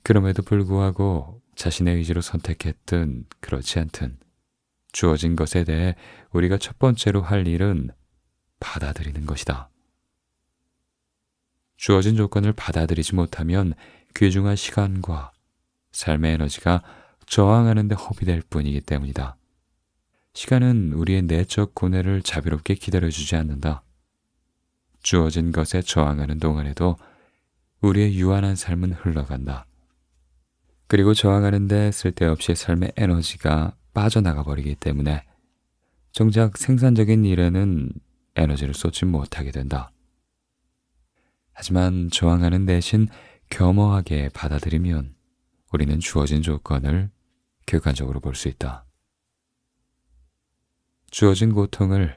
그럼에도 불구하고 자신의 의지로 선택했든 그렇지 않든 주어진 것에 대해 우리가 첫 번째로 할 일은 받아들이는 것이다. 주어진 조건을 받아들이지 못하면 귀중한 시간과 삶의 에너지가 저항하는 데 허비될 뿐이기 때문이다. 시간은 우리의 내적 고뇌를 자비롭게 기다려주지 않는다. 주어진 것에 저항하는 동안에도 우리의 유한한 삶은 흘러간다. 그리고 저항하는데 쓸데없이 삶의 에너지가 빠져나가 버리기 때문에 정작 생산적인 일에는 에너지를 쏟지 못하게 된다. 하지만 저항하는 대신 겸허하게 받아들이면 우리는 주어진 조건을 객관적으로 볼 수 있다. 주어진 고통을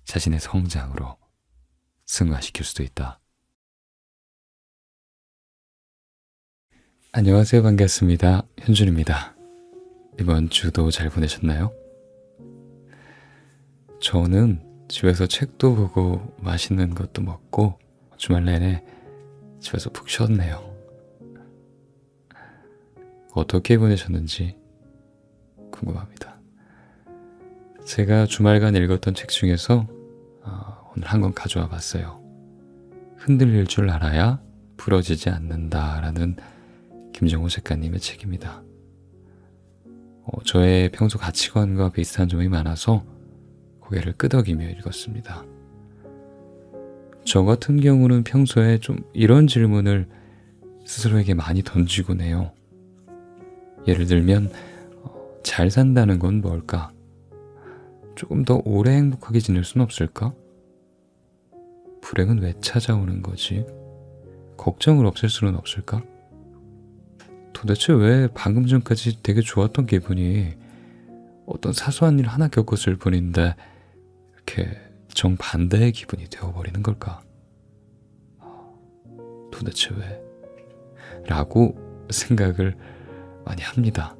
자신의 성장으로 승화시킬 수도 있다. 안녕하세요. 반갑습니다. 현준입니다. 이번 주도 잘 보내셨나요? 저는 집에서 책도 보고 맛있는 것도 먹고 주말 내내 집에서 푹 쉬었네요. 어떻게 보내셨는지 궁금합니다. 제가 주말간 읽었던 책 중에서 오늘 한 권 가져와 봤어요. 흔들릴 줄 알아야 부러지지 않는다라는 김정호 작가님의 책입니다. 저의 평소 가치관과 비슷한 점이 많아서 고개를 끄덕이며 읽었습니다. 저 같은 경우는 평소에 좀 이런 질문을 스스로에게 많이 던지곤 해요. 예를 들면 잘 산다는 건 뭘까? 조금 더 오래 행복하게 지낼 순 없을까? 불행은 왜 찾아오는 거지? 걱정을 없앨 수는 없을까? 도대체 왜 방금 전까지 되게 좋았던 기분이 어떤 사소한 일 하나 겪었을 뿐인데 이렇게 정반대의 기분이 되어버리는 걸까? 도대체 왜? 라고 생각을 많이 합니다.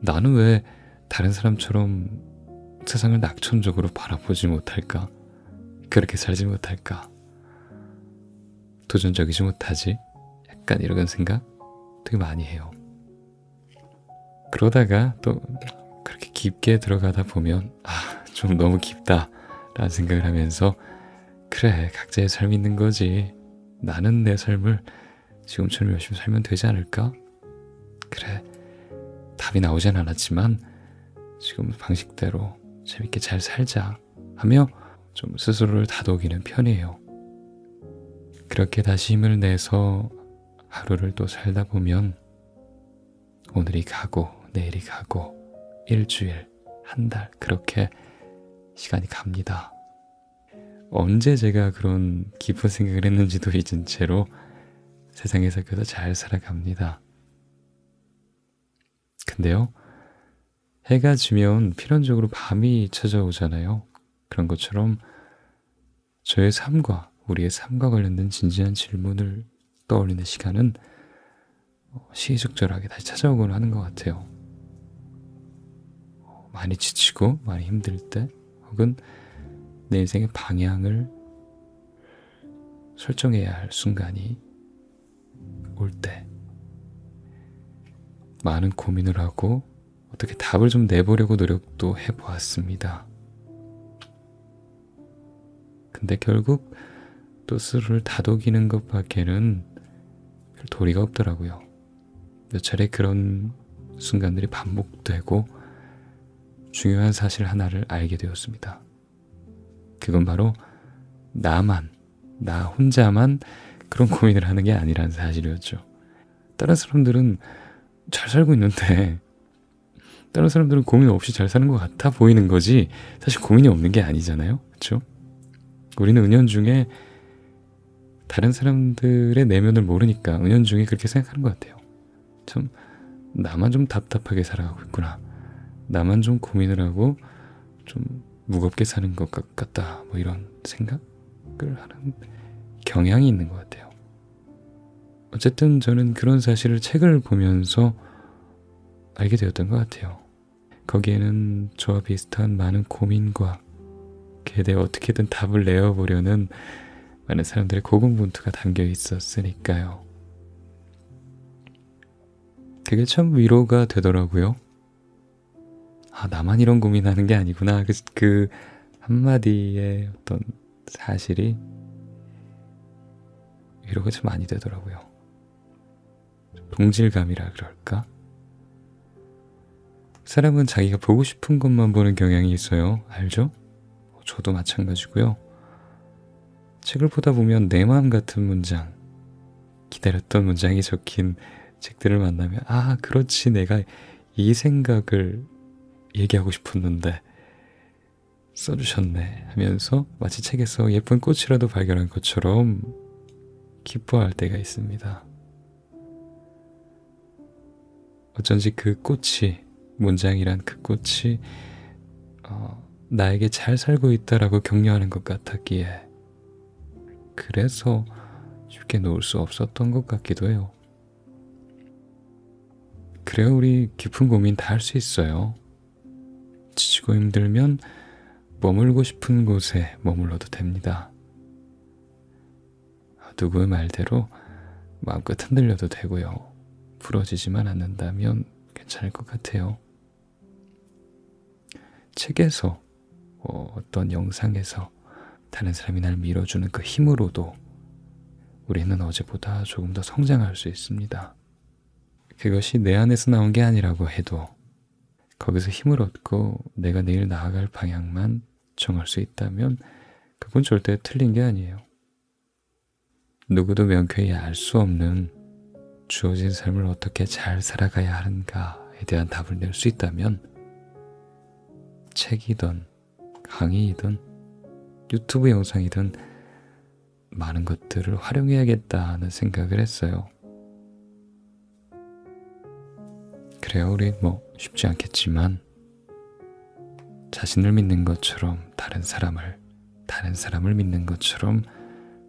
나는 왜 다른 사람처럼 세상을 낙천적으로 바라보지 못할까? 그렇게 살지 못할까? 도전적이지 못하지? 약간 이런 생각 되게 많이 해요. 그러다가 또 그렇게 깊게 들어가다 보면 좀 너무 깊다 라는 생각을 하면서 그래, 각자의 삶이 있는 거지. 나는 내 삶을 지금처럼 열심히 살면 되지 않을까? 그래, 답이 나오진 않았지만 지금 방식대로 재밌게 잘 살자 하며 좀 스스로를 다독이는 편이에요. 그렇게 다시 힘을 내서 하루를 또 살다 보면 오늘이 가고 내일이 가고 일주일, 한 달 그렇게 시간이 갑니다. 언제 제가 그런 깊은 생각을 했는지도 잊은 채로 세상에서 그래도 잘 살아갑니다. 근데요, 해가 지면 필연적으로 밤이 찾아오잖아요. 그런 것처럼 저의 삶과 우리의 삶과 관련된 진지한 질문을 떠올리는 시간은 시의적절하게 다시 찾아오곤 하는 것 같아요. 많이 지치고 많이 힘들 때 혹은 내 인생의 방향을 설정해야 할 순간이 올 때 많은 고민을 하고 어떻게 답을 좀 내보려고 노력도 해보았습니다. 근데 결국 또 스스로를 다독이는 것밖에는 별 도리가 없더라고요. 몇 차례 그런 순간들이 반복되고 중요한 사실 하나를 알게 되었습니다. 그건 바로 나 혼자만 그런 고민을 하는 게 아니라는 사실이었죠. 다른 사람들은 잘 살고 있는데 다른 사람들은 고민 없이 잘 사는 것 같아 보이는 거지 사실 고민이 없는 게 아니잖아요. 그렇죠? 우리는 은연중에 다른 사람들의 내면을 모르니까 은연중에 그렇게 생각하는 것 같아요. 참 나만 좀 답답하게 살아가고 있구나. 나만 좀 고민을 하고 좀 무겁게 사는 것 같다. 뭐 이런 생각을 하는 경향이 있는 것 같아요. 어쨌든 저는 그런 사실을 책을 보면서 알게 되었던 것 같아요. 거기에는 저와 비슷한 많은 고민과 그에 대해 어떻게든 답을 내어보려는 많은 사람들의 고군분투가 담겨 있었으니까요. 그게 참 위로가 되더라고요. 아, 나만 이런 고민하는 게 아니구나. 그 한마디의 어떤 사실이 위로가 참 많이 되더라고요. 동질감이라 그럴까? 사람은 자기가 보고 싶은 것만 보는 경향이 있어요. 알죠? 저도 마찬가지고요. 책을 보다 보면 내 마음 같은 문장, 기다렸던 문장이 적힌 책들을 만나면 아, 그렇지, 내가 이 생각을 얘기하고 싶었는데 써주셨네 하면서 마치 책에서 예쁜 꽃이라도 발견한 것처럼 기뻐할 때가 있습니다. 어쩐지 그 꽃이, 문장이란 그 꽃이 나에게 잘 살고 있다라고 격려하는 것 같았기에 그래서 쉽게 놓을 수 없었던 것 같기도 해요. 그래야 우리 깊은 고민 다 할 수 있어요. 지치고 힘들면 머물고 싶은 곳에 머물러도 됩니다. 누구의 말대로 마음껏 흔들려도 되고요. 부러지지만 않는다면 괜찮을 것 같아요. 책에서 어떤 영상에서 다른 사람이 날 밀어주는 그 힘으로도 우리는 어제보다 조금 더 성장할 수 있습니다. 그것이 내 안에서 나온 게 아니라고 해도 거기서 힘을 얻고 내가 내일 나아갈 방향만 정할 수 있다면 그건 절대 틀린 게 아니에요. 누구도 명쾌히 알 수 없는 주어진 삶을 어떻게 잘 살아가야 하는가에 대한 답을 낼 수 있다면 책이든 강의이든 유튜브 영상이든 많은 것들을 활용해야겠다는 생각을 했어요. 그래야 우리 쉽지 않겠지만 자신을 믿는 것처럼 다른 사람을 믿는 것처럼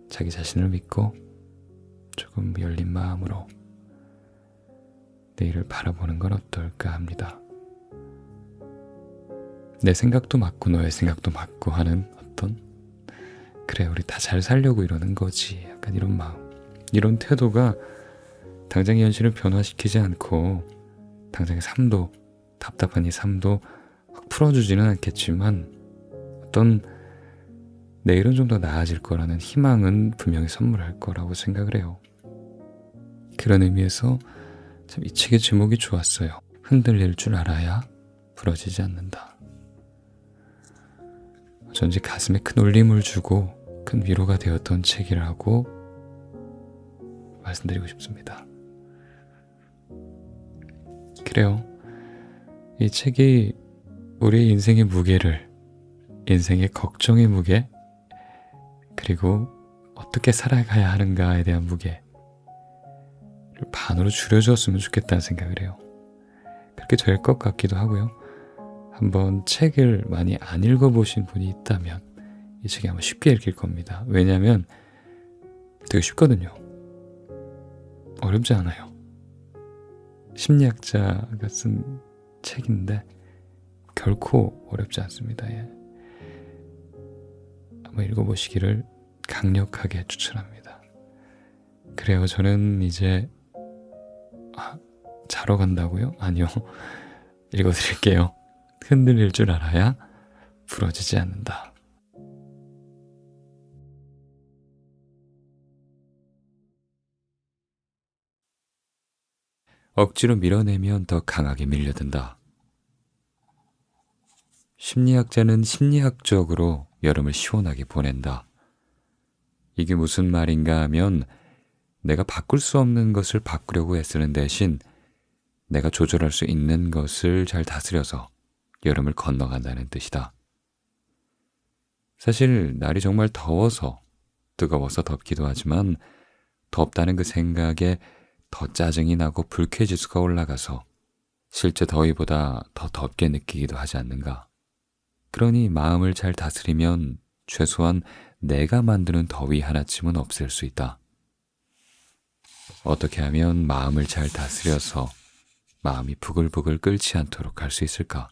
자기 자신을 믿고 조금 열린 마음으로 내일을 바라보는 건 어떨까 합니다. 내 생각도 맞고 너의 생각도 맞고 하는 어떤 그래, 우리 다 잘 살려고 이러는 거지, 약간 이런 마음, 이런 태도가 당장의 현실을 변화시키지 않고 당장의 삶도, 답답한 이 삶도 확 풀어주지는 않겠지만 어떤 내일은 좀 더 나아질 거라는 희망은 분명히 선물할 거라고 생각을 해요. 그런 의미에서 참 이 책의 제목이 좋았어요. 흔들릴 줄 알아야 부러지지 않는다. 전지 가슴에 큰 울림을 주고 큰 위로가 되었던 책이라고 말씀드리고 싶습니다. 그래요. 이 책이 우리의 인생의 무게를, 인생의 걱정의 무게, 그리고 어떻게 살아가야 하는가에 대한 무게를 반으로 줄여주었으면 좋겠다는 생각을 해요. 그렇게 될 것 같기도 하고요. 한번 책을 많이 안 읽어보신 분이 있다면 이 책이 아마 쉽게 읽힐 겁니다. 왜냐하면 되게 쉽거든요. 어렵지 않아요. 심리학자가 쓴 책인데 결코 어렵지 않습니다. 예. 한번 읽어보시기를 강력하게 추천합니다. 그래요. 저는 이제 자러 간다고요? 아니요. 읽어드릴게요. 흔들릴 줄 알아야 부러지지 않는다. 억지로 밀어내면 더 강하게 밀려든다. 심리학자는 심리학적으로 여름을 시원하게 보낸다. 이게 무슨 말인가 하면 내가 바꿀 수 없는 것을 바꾸려고 애쓰는 대신 내가 조절할 수 있는 것을 잘 다스려서 여름을 건너간다는 뜻이다. 사실 날이 정말 더워서 뜨거워서 덥기도 하지만 덥다는 그 생각에 더 짜증이 나고 불쾌지수가 올라가서 실제 더위보다 더 덥게 느끼기도 하지 않는가. 그러니 마음을 잘 다스리면 최소한 내가 만드는 더위 하나쯤은 없앨 수 있다. 어떻게 하면 마음을 잘 다스려서 마음이 부글부글 끓지 않도록 할 수 있을까?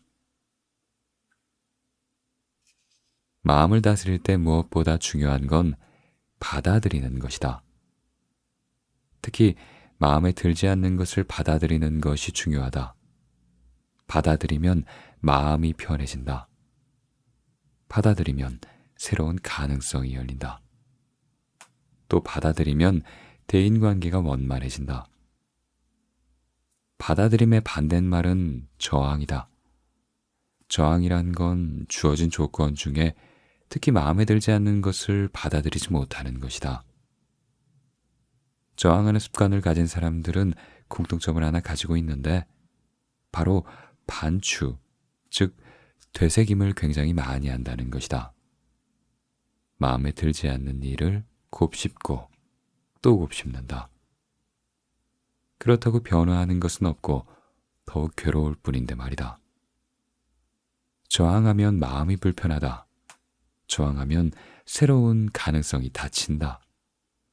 마음을 다스릴 때 무엇보다 중요한 건 받아들이는 것이다. 특히 마음에 들지 않는 것을 받아들이는 것이 중요하다. 받아들이면 마음이 편해진다. 받아들이면 새로운 가능성이 열린다. 또 받아들이면 대인관계가 원만해진다. 받아들임의 반대말은 저항이다. 저항이란 건 주어진 조건 중에 특히 마음에 들지 않는 것을 받아들이지 못하는 것이다. 저항하는 습관을 가진 사람들은 공통점을 하나 가지고 있는데 바로 반추, 즉 되새김을 굉장히 많이 한다는 것이다. 마음에 들지 않는 일을 곱씹고 또 곱씹는다. 그렇다고 변화하는 것은 없고 더욱 괴로울 뿐인데 말이다. 저항하면 마음이 불편하다. 저항하면 새로운 가능성이 닫힌다.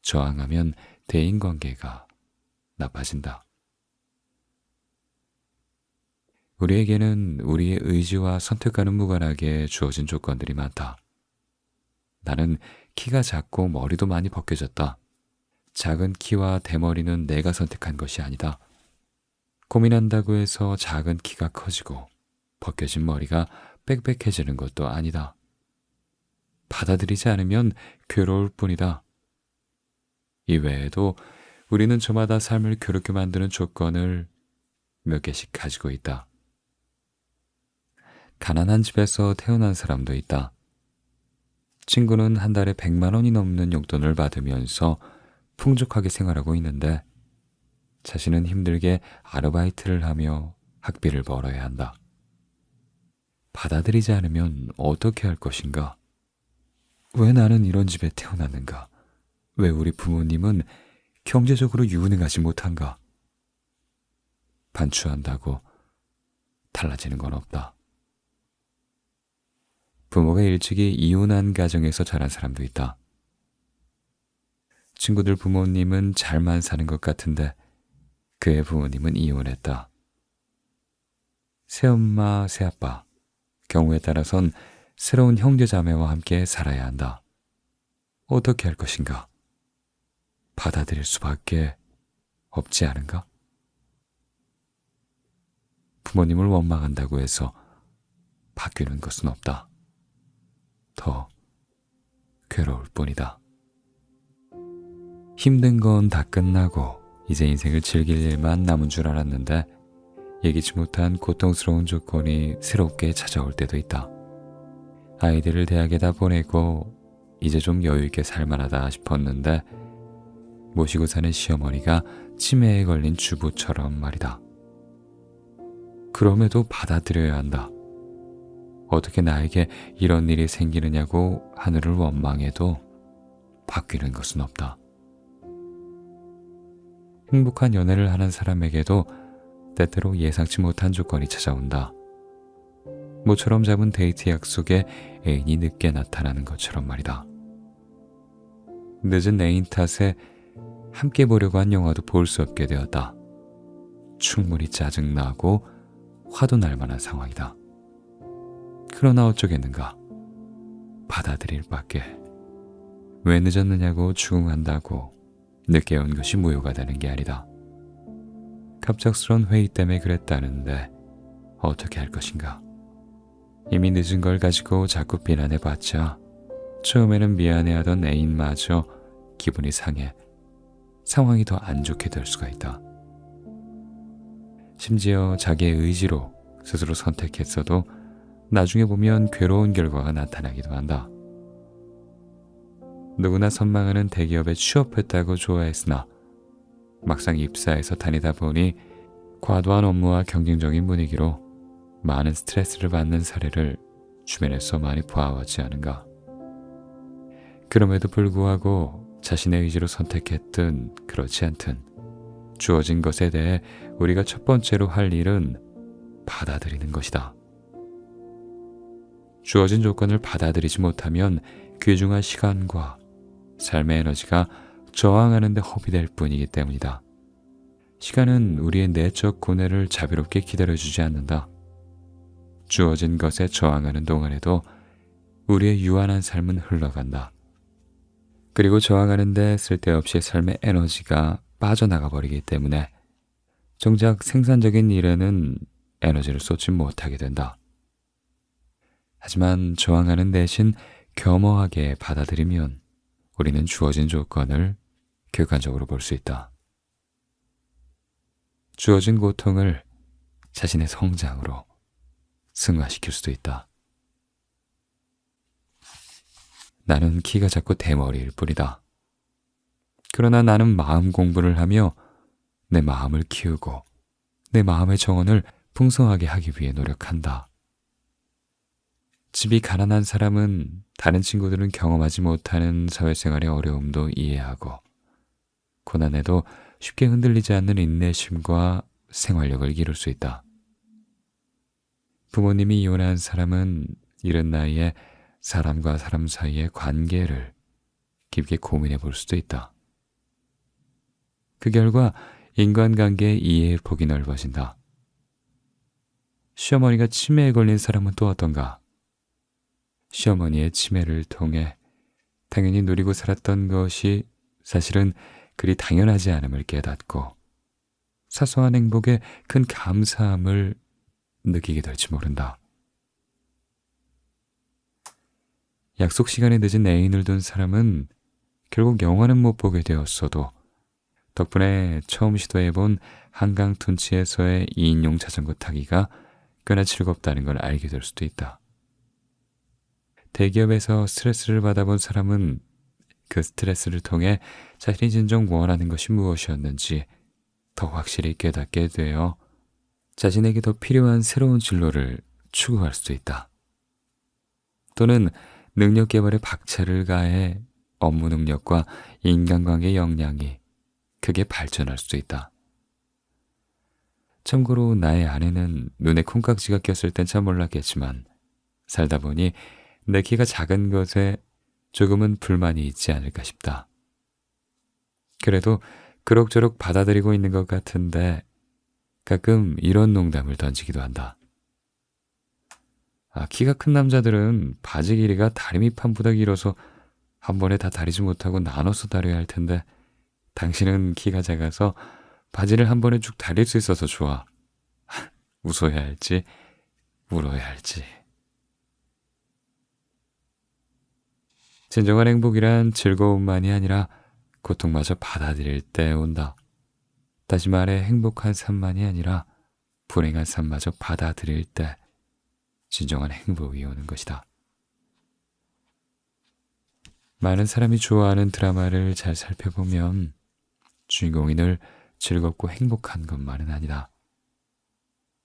저항하면 대인관계가 나빠진다. 우리에게는 우리의 의지와 선택과는 무관하게 주어진 조건들이 많다. 나는 키가 작고 머리도 많이 벗겨졌다. 작은 키와 대머리는 내가 선택한 것이 아니다. 고민한다고 해서 작은 키가 커지고 벗겨진 머리가 빽빽해지는 것도 아니다. 받아들이지 않으면 괴로울 뿐이다. 이외에도 우리는 저마다 삶을 괴롭게 만드는 조건을 몇 개씩 가지고 있다. 가난한 집에서 태어난 사람도 있다. 친구는 한 달에 100만 원이 넘는 용돈을 받으면서 풍족하게 생활하고 있는데 자신은 힘들게 아르바이트를 하며 학비를 벌어야 한다. 받아들이지 않으면 어떻게 할 것인가? 왜 나는 이런 집에 태어났는가? 왜 우리 부모님은 경제적으로 유능하지 못한가? 반추한다고 달라지는 건 없다. 부모가 일찍이 이혼한 가정에서 자란 사람도 있다. 친구들 부모님은 잘만 사는 것 같은데 그의 부모님은 이혼했다. 새엄마, 새아빠, 경우에 따라선 새로운 형제자매와 함께 살아야 한다. 어떻게 할 것인가? 받아들일 수밖에 없지 않은가? 부모님을 원망한다고 해서 바뀌는 것은 없다. 더 괴로울 뿐이다. 힘든 건 다 끝나고 이제 인생을 즐길 일만 남은 줄 알았는데 예기치 못한 고통스러운 조건이 새롭게 찾아올 때도 있다. 아이들을 대학에다 보내고 이제 좀 여유있게 살만하다 싶었는데 모시고 사는 시어머니가 치매에 걸린 주부처럼 말이다. 그럼에도 받아들여야 한다. 어떻게 나에게 이런 일이 생기느냐고 하늘을 원망해도 바뀌는 것은 없다. 행복한 연애를 하는 사람에게도 때때로 예상치 못한 조건이 찾아온다. 모처럼 잡은 데이트 약속에 애인이 늦게 나타나는 것처럼 말이다. 늦은 애인 탓에 함께 보려고 한 영화도 볼 수 없게 되었다. 충분히 짜증나고 화도 날 만한 상황이다. 그러나 어쩌겠는가? 받아들일 밖에. 왜 늦었느냐고 추궁한다고 늦게 온 것이 무효가 되는 게 아니다. 갑작스런 회의 때문에 그랬다는데 어떻게 할 것인가? 이미 늦은 걸 가지고 자꾸 비난해봤자 처음에는 미안해하던 애인마저 기분이 상해 상황이 더 안 좋게 될 수가 있다. 심지어 자기의 의지로 스스로 선택했어도 나중에 보면 괴로운 결과가 나타나기도 한다. 누구나 선망하는 대기업에 취업했다고 좋아했으나 막상 입사해서 다니다 보니 과도한 업무와 경쟁적인 분위기로 많은 스트레스를 받는 사례를 주변에서 많이 보아왔지 않은가. 그럼에도 불구하고 자신의 의지로 선택했든 그렇지 않든 주어진 것에 대해 우리가 첫 번째로 할 일은 받아들이는 것이다. 주어진 조건을 받아들이지 못하면 귀중한 시간과 삶의 에너지가 저항하는 데 허비될 뿐이기 때문이다. 시간은 우리의 내적 고뇌를 자비롭게 기다려주지 않는다. 주어진 것에 저항하는 동안에도 우리의 유한한 삶은 흘러간다. 그리고 저항하는 데 쓸데없이 삶의 에너지가 빠져나가 버리기 때문에 정작 생산적인 일에는 에너지를 쏟지 못하게 된다. 하지만 저항하는 대신 겸허하게 받아들이면 우리는 주어진 조건을 객관적으로 볼 수 있다. 주어진 고통을 자신의 성장으로 승화시킬 수도 있다. 나는 키가 작고 대머리일 뿐이다. 그러나 나는 마음 공부를 하며 내 마음을 키우고 내 마음의 정원을 풍성하게 하기 위해 노력한다. 집이 가난한 사람은 다른 친구들은 경험하지 못하는 사회생활의 어려움도 이해하고 고난에도 쉽게 흔들리지 않는 인내심과 생활력을 기를 수 있다. 부모님이 이혼한 사람은 이른 나이에 사람과 사람 사이의 관계를 깊게 고민해 볼 수도 있다. 그 결과 인간관계의 이해의 폭이 넓어진다. 시어머니가 치매에 걸린 사람은 또 어떤가? 시어머니의 치매를 통해 당연히 누리고 살았던 것이 사실은 그리 당연하지 않음을 깨닫고 사소한 행복에 큰 감사함을 느끼게 될지 모른다. 약속 시간에 늦은 애인을 둔 사람은 결국 영화는 못 보게 되었어도 덕분에 처음 시도해본 한강 둔치에서의 2인용 자전거 타기가 꽤나 즐겁다는 걸 알게 될 수도 있다. 대기업에서 스트레스를 받아본 사람은 그 스트레스를 통해 자신이 진정 원하는 것이 무엇이었는지 더 확실히 깨닫게 되어 자신에게 더 필요한 새로운 진로를 추구할 수도 있다. 또는 능력 개발에 박차를 가해 업무 능력과 인간관계 역량이 크게 발전할 수도 있다. 참고로 나의 아내는 눈에 콩깍지가 꼈을 땐 참 몰랐겠지만 살다 보니 내 키가 작은 것에 조금은 불만이 있지 않을까 싶다. 그래도 그럭저럭 받아들이고 있는 것 같은데 가끔 이런 농담을 던지기도 한다. 키가 큰 남자들은 바지 길이가 다리 밑판보다 길어서 한 번에 다 다리지 못하고 나눠서 다려야 할 텐데 당신은 키가 작아서 바지를 한 번에 쭉 다릴 수 있어서 좋아. 웃어야 할지 울어야 할지. 진정한 행복이란 즐거움만이 아니라 고통마저 받아들일 때 온다. 다시 말해 행복한 삶만이 아니라 불행한 삶마저 받아들일 때 진정한 행복이 오는 것이다. 많은 사람이 좋아하는 드라마를 잘 살펴보면 주인공이 늘 즐겁고 행복한 것만은 아니다.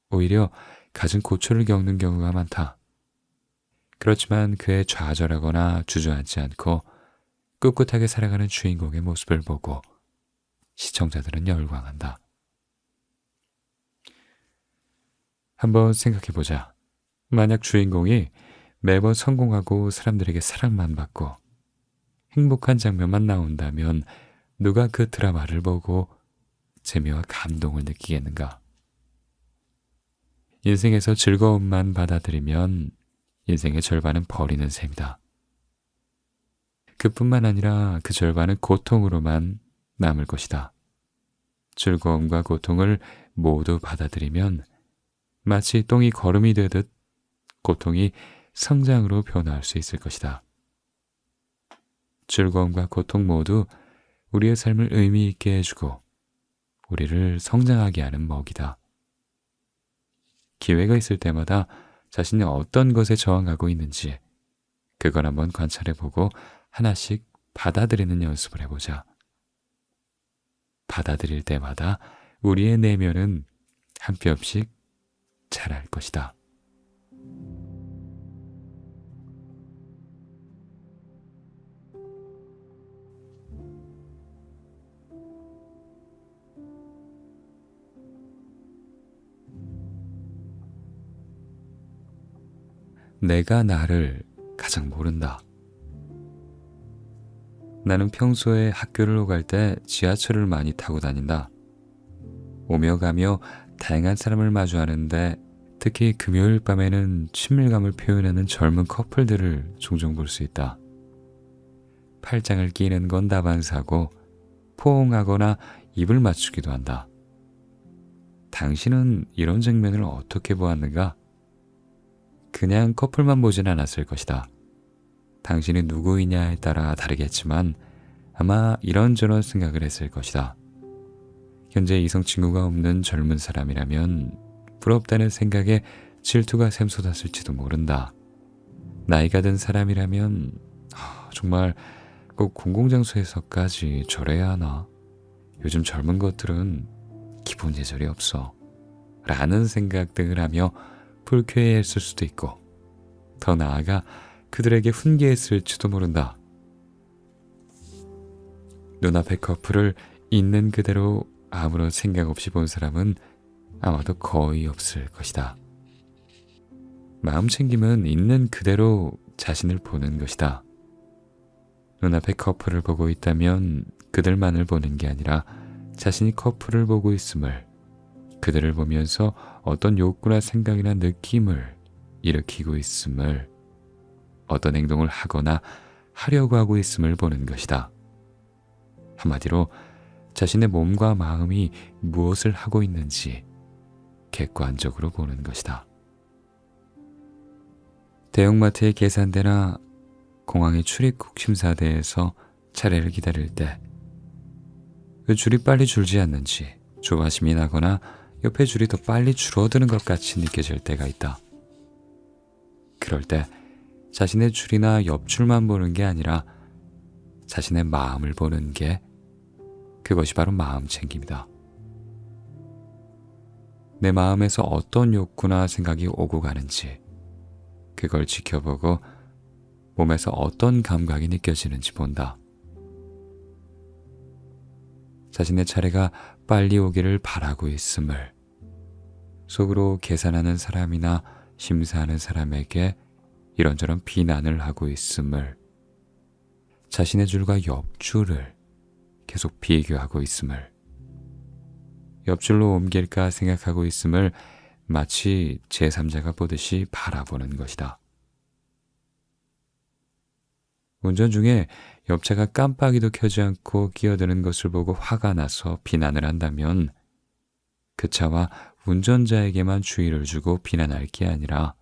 오히려 갖은 고초를 겪는 경우가 많다. 그렇지만 그에 좌절하거나 주저앉지 않고 꿋꿋하게 살아가는 주인공의 모습을 보고 시청자들은 열광한다. 한번 생각해보자. 만약 주인공이 매번 성공하고 사람들에게 사랑만 받고 행복한 장면만 나온다면 누가 그 드라마를 보고 재미와 감동을 느끼겠는가? 인생에서 즐거움만 받아들이면 인생의 절반은 버리는 셈이다. 그뿐만 아니라 그 절반은 고통으로만 남을 것이다. 즐거움과 고통을 모두 받아들이면 마치 똥이 거름이 되듯 고통이 성장으로 변화할 수 있을 것이다. 즐거움과 고통 모두 우리의 삶을 의미 있게 해주고 우리를 성장하게 하는 먹이다. 기회가 있을 때마다 자신이 어떤 것에 저항하고 있는지 그걸 한번 관찰해보고 하나씩 받아들이는 연습을 해보자. 받아들일 때마다 우리의 내면은 한 뼘씩 자랄 것이다. 내가 나를 가장 모른다. 나는 평소에 학교를 오갈 때 지하철을 많이 타고 다닌다. 오며 가며 다양한 사람을 마주하는데 특히 금요일 밤에는 친밀감을 표현하는 젊은 커플들을 종종 볼 수 있다. 팔짱을 끼는 건 다반사고 포옹하거나 입을 맞추기도 한다. 당신은 이런 장면을 어떻게 보았는가? 그냥 커플만 보진 않았을 것이다. 당신이 누구이냐에 따라 다르겠지만 아마 이런저런 생각을 했을 것이다. 현재 이성 친구가 없는 젊은 사람이라면 부럽다는 생각에 질투가 샘솟았을지도 모른다. 나이가 든 사람이라면 정말 꼭 공공장소에서까지 저래야 하나? 요즘 젊은 것들은 기본 예절이 없어. 라는 생각 등을 하며 불쾌해했을 수도 있고 더 나아가 그들에게 훈계했을지도 모른다. 눈앞의 커플을 있는 그대로 아무런 생각 없이 본 사람은 아마도 거의 없을 것이다. 마음 챙김은 있는 그대로 자신을 보는 것이다. 눈앞에 커플을 보고 있다면 그들만을 보는 게 아니라 자신이 커플을 보고 있음을, 그들을 보면서 어떤 욕구나 생각이나 느낌을 일으키고 있음을, 어떤 행동을 하거나 하려고 하고 있음을 보는 것이다. 한마디로 자신의 몸과 마음이 무엇을 하고 있는지 객관적으로 보는 것이다. 대형마트의 계산대나 공항의 출입국 심사대에서 차례를 기다릴 때 그 줄이 빨리 줄지 않는지 조바심이 나거나 옆에 줄이 더 빨리 줄어드는 것 같이 느껴질 때가 있다. 그럴 때 자신의 줄이나 옆줄만 보는 게 아니라 자신의 마음을 보는 게, 그것이 바로 마음 챙김이다. 내 마음에서 어떤 욕구나 생각이 오고 가는지 그걸 지켜보고 몸에서 어떤 감각이 느껴지는지 본다. 자신의 차례가 빨리 오기를 바라고 있음을, 속으로 계산하는 사람이나 심사하는 사람에게 이런저런 비난을 하고 있음을, 자신의 줄과 옆줄을 계속 비교하고 있음을, 옆줄로 옮길까 생각하고 있음을 마치 제3자가 보듯이 바라보는 것이다. 운전 중에 옆차가 깜빡이도 켜지 않고 끼어드는 것을 보고 화가 나서 비난을 한다면 그 차와 운전자에게만 주의를 주고 비난할 게 아니라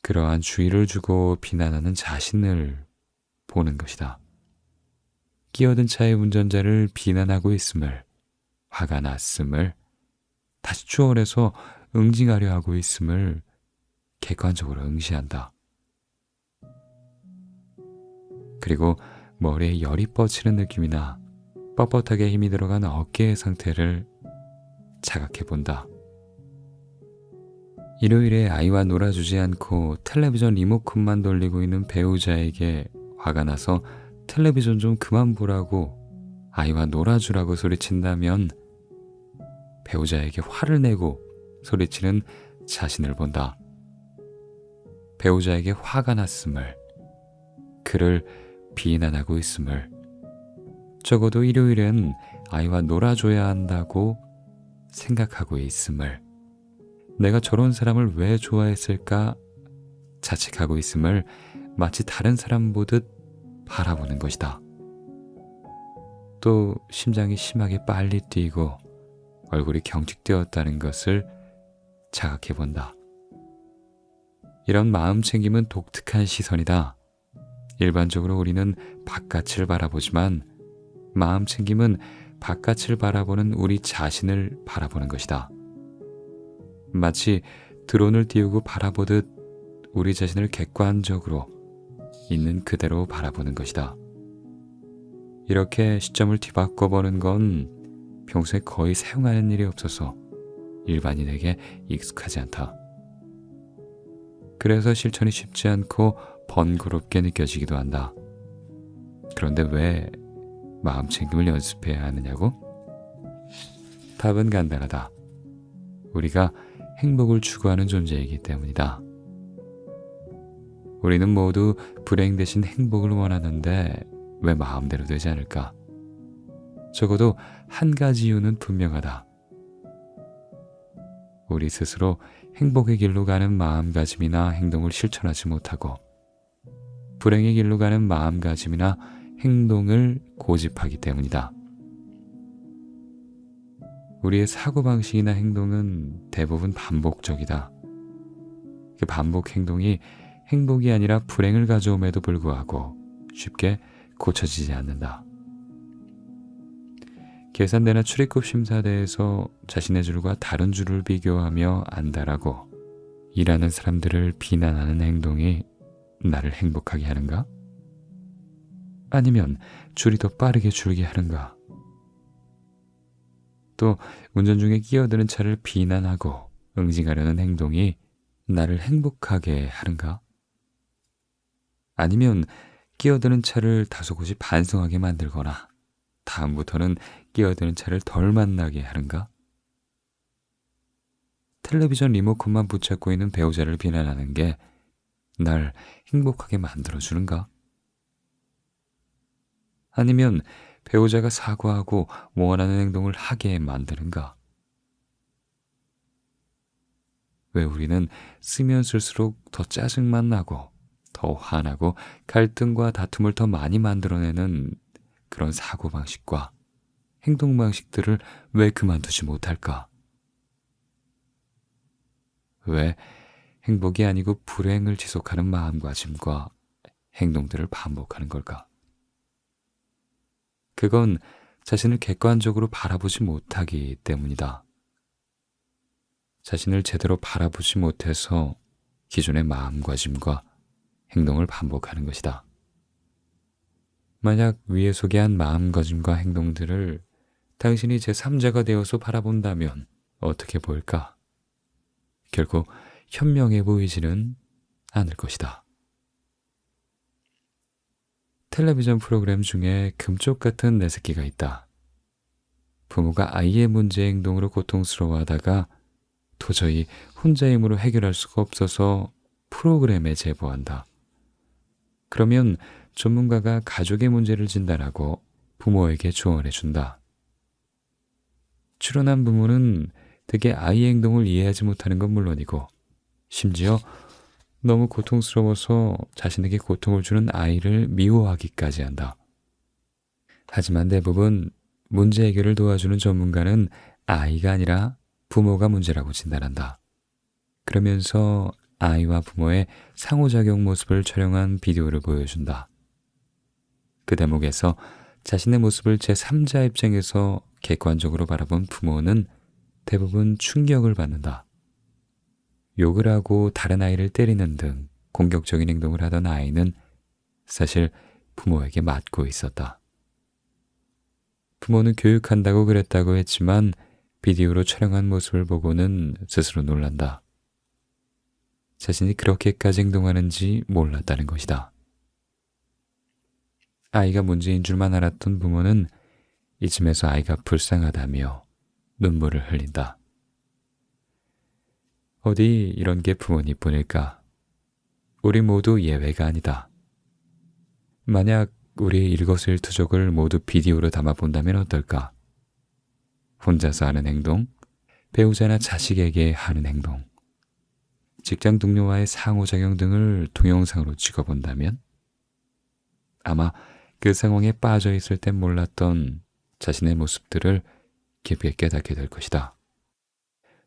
그러한 주의를 주고 비난하는 자신을 보는 것이다. 끼어든 차의 운전자를 비난하고 있음을, 화가 났음을, 다시 추월해서 응징하려 하고 있음을 객관적으로 응시한다. 그리고 머리에 열이 뻗치는 느낌이나 뻣뻣하게 힘이 들어간 어깨의 상태를 자각해 본다. 일요일에 아이와 놀아주지 않고 텔레비전 리모컨만 돌리고 있는 배우자에게 화가 나서 텔레비전 좀 그만 보라고 아이와 놀아주라고 소리친다면 배우자에게 화를 내고 소리치는 자신을 본다. 배우자에게 화가 났음을, 그를 비난하고 있음을, 적어도 일요일엔 아이와 놀아줘야 한다고 생각하고 있음을, 내가 저런 사람을 왜 좋아했을까 자책하고 있음을 마치 다른 사람 보듯 바라보는 것이다. 또 심장이 심하게 빨리 뛰고 얼굴이 경직되었다는 것을 자각해 본다. 이런 마음 챙김은 독특한 시선이다. 일반적으로 우리는 바깥을 바라보지만 마음 챙김은 바깥을 바라보는 우리 자신을 바라보는 것이다. 마치 드론을 띄우고 바라보듯 우리 자신을 객관적으로 있는 그대로 바라보는 것이다. 이렇게 시점을 뒤바꿔 보는 건 평소에 거의 사용하는 일이 없어서 일반인에게 익숙하지 않다. 그래서 실천이 쉽지 않고 번거롭게 느껴지기도 한다. 그런데 왜 마음 챙김을 연습해야 하느냐고? 답은 간단하다. 우리가 행복을 추구하는 존재이기 때문이다. 우리는 모두 불행 대신 행복을 원하는데 왜 마음대로 되지 않을까? 적어도 한 가지 이유는 분명하다. 우리 스스로 행복의 길로 가는 마음가짐이나 행동을 실천하지 못하고 불행의 길로 가는 마음가짐이나 행동을 고집하기 때문이다. 우리의 사고방식이나 행동은 대부분 반복적이다. 그 반복 행동이 행복이 아니라 불행을 가져옴에도 불구하고 쉽게 고쳐지지 않는다. 계산대나 출입국 심사대에서 자신의 줄과 다른 줄을 비교하며 안달하고 일하는 사람들을 비난하는 행동이 나를 행복하게 하는가? 아니면 줄이 더 빠르게 줄게 하는가? 또 운전 중에 끼어드는 차를 비난하고 응징하려는 행동이 나를 행복하게 하는가? 아니면 끼어드는 차를 다소곳이 반성하게 만들거나 다음부터는 끼어드는 차를 덜 만나게 하는가? 텔레비전 리모컨만 붙잡고 있는 배우자를 비난하는 게 날 행복하게 만들어주는가? 아니면 배우자가 사과하고 원하는 행동을 하게 만드는가? 왜 우리는 쓰면 쓸수록 더 짜증만 나고 더 화나고 갈등과 다툼을 더 많이 만들어내는 그런 사고방식과 행동방식들을 왜 그만두지 못할까? 왜 행복이 아니고 불행을 지속하는 마음가짐과 행동들을 반복하는 걸까? 그건 자신을 객관적으로 바라보지 못하기 때문이다. 자신을 제대로 바라보지 못해서 기존의 마음가짐과 행동을 반복하는 것이다. 만약 위에 소개한 마음가짐과 행동들을 당신이 제3자가 되어서 바라본다면 어떻게 보일까? 결국 현명해 보이지는 않을 것이다. 텔레비전 프로그램 중에 금쪽 같은 내 새끼가 있다. 부모가 아이의 문제 행동으로 고통스러워하다가 도저히 혼자의 힘으로 해결할 수가 없어서 프로그램에 제보한다. 그러면 전문가가 가족의 문제를 진단하고 부모에게 조언해준다. 출연한 부모는 대개 아이의 행동을 이해하지 못하는 건 물론이고 심지어 너무 고통스러워서 자신에게 고통을 주는 아이를 미워하기까지 한다. 하지만 대부분 문제 해결을 도와주는 전문가는 아이가 아니라 부모가 문제라고 진단한다. 그러면서 아이와 부모의 상호작용 모습을 촬영한 비디오를 보여준다. 그 대목에서 자신의 모습을 제3자 입장에서 객관적으로 바라본 부모는 대부분 충격을 받는다. 욕을 하고 다른 아이를 때리는 등 공격적인 행동을 하던 아이는 사실 부모에게 맞고 있었다. 부모는 교육한다고 그랬다고 했지만 비디오로 촬영한 모습을 보고는 스스로 놀란다. 자신이 그렇게까지 행동하는지 몰랐다는 것이다. 아이가 문제인 줄만 알았던 부모는 이쯤에서 아이가 불쌍하다며 눈물을 흘린다. 어디 이런 게 부모님뿐일까? 우리 모두 예외가 아니다. 만약 우리 일거수일투족을 모두 비디오로 담아본다면 어떨까? 혼자서 하는 행동, 배우자나 자식에게 하는 행동, 직장 동료와의 상호작용 등을 동영상으로 찍어본다면 아마 그 상황에 빠져 있을 땐 몰랐던 자신의 모습들을 깊게 깨닫게 될 것이다.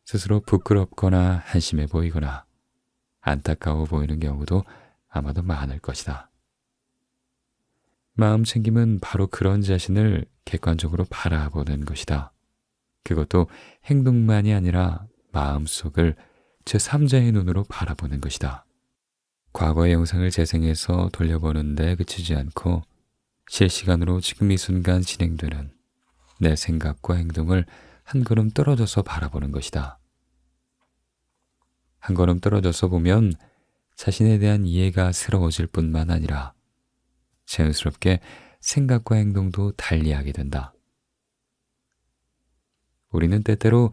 스스로 부끄럽거나 한심해 보이거나 안타까워 보이는 경우도 아마도 많을 것이다. 마음 챙김은 바로 그런 자신을 객관적으로 바라보는 것이다. 그것도 행동만이 아니라 마음속을 제3자의 눈으로 바라보는 것이다. 과거의 영상을 재생해서 돌려보는데 그치지 않고 실시간으로 지금 이 순간 진행되는 내 생각과 행동을 한 걸음 떨어져서 바라보는 것이다. 한 걸음 떨어져서 보면 자신에 대한 이해가 새로워질 뿐만 아니라 자연스럽게 생각과 행동도 달리하게 된다. 우리는 때때로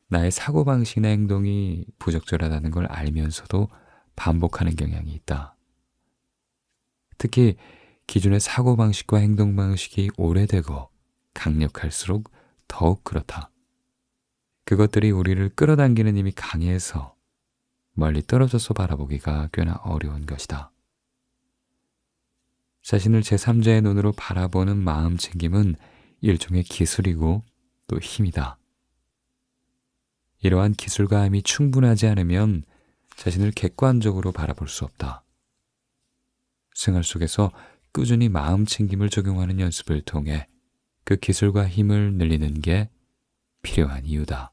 나의 사고방식이나 행동이 부적절하다는 걸 알면서도 반복하는 경향이 있다. 특히 기존의 사고방식과 행동방식이 오래되고 강력할수록 더욱 그렇다. 그것들이 우리를 끌어당기는 힘이 강해서 멀리 떨어져서 바라보기가 꽤나 어려운 것이다. 자신을 제3자의 눈으로 바라보는 마음 챙김은 일종의 기술이고 또 힘이다. 이러한 기술과 힘이 충분하지 않으면 자신을 객관적으로 바라볼 수 없다. 생활 속에서 꾸준히 마음 챙김을 적용하는 연습을 통해 그 기술과 힘을 늘리는 게 필요한 이유다.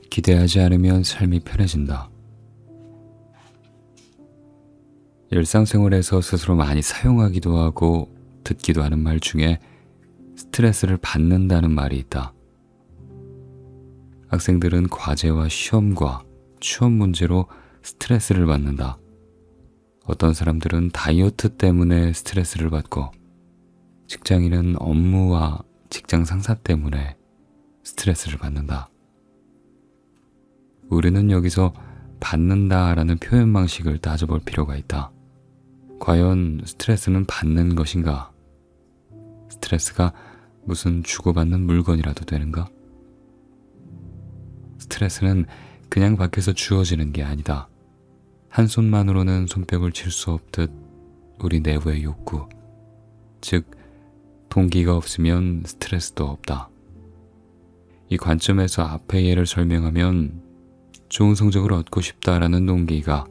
기대하지 않으면 삶이 편해진다. 일상생활에서 스스로 많이 사용하기도 하고 듣기도 하는 말 중에 스트레스를 받는다는 말이 있다. 학생들은 과제와 시험과 취업 문제로 스트레스를 받는다. 어떤 사람들은 다이어트 때문에 스트레스를 받고, 직장인은 업무와 직장 상사 때문에 스트레스를 받는다. 우리는 여기서 받는다라는 표현 방식을 따져볼 필요가 있다. 과연 스트레스는 받는 것인가? 스트레스가 무슨 주고받는 물건이라도 되는가? 스트레스는 그냥 밖에서 주어지는 게 아니다. 한 손만으로는 손뼉을 칠 수 없듯 우리 내부의 욕구, 즉 동기가 없으면 스트레스도 없다. 이 관점에서 앞의 예를 설명하면 좋은 성적을 얻고 싶다라는 동기가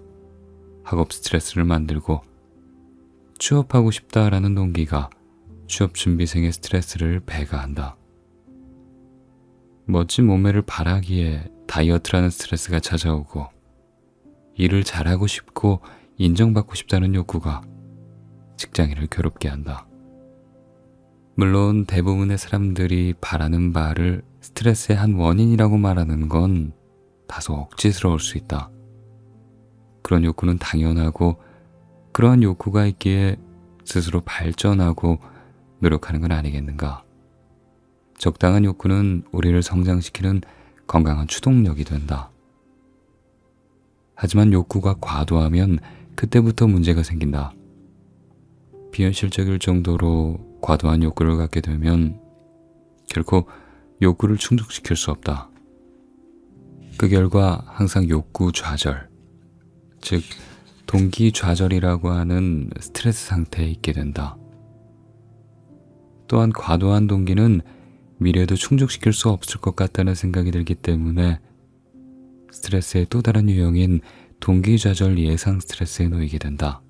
학업 스트레스를 만들고, 취업하고 싶다라는 동기가 취업 준비생의 스트레스를 배가한다. 멋진 몸매를 바라기에 다이어트라는 스트레스가 찾아오고, 일을 잘하고 싶고 인정받고 싶다는 욕구가 직장인을 괴롭게 한다. 물론 대부분의 사람들이 바라는 바를 스트레스의 한 원인이라고 말하는 건 다소 억지스러울 수 있다. 그런 욕구는 당연하고, 그러한 욕구가 있기에 스스로 발전하고 노력하는 건 아니겠는가. 적당한 욕구는 우리를 성장시키는 건강한 추동력이 된다. 하지만 욕구가 과도하면 그때부터 문제가 생긴다. 비현실적일 정도로 과도한 욕구를 갖게 되면 결코 욕구를 충족시킬 수 없다. 그 결과 항상 욕구 좌절, 즉 동기 좌절이라고 하는 스트레스 상태에 있게 된다. 또한 과도한 동기는 미래에도 충족시킬 수 없을 것 같다는 생각이 들기 때문에 스트레스의 또 다른 유형인 동기 좌절 예상 스트레스에 놓이게 된다.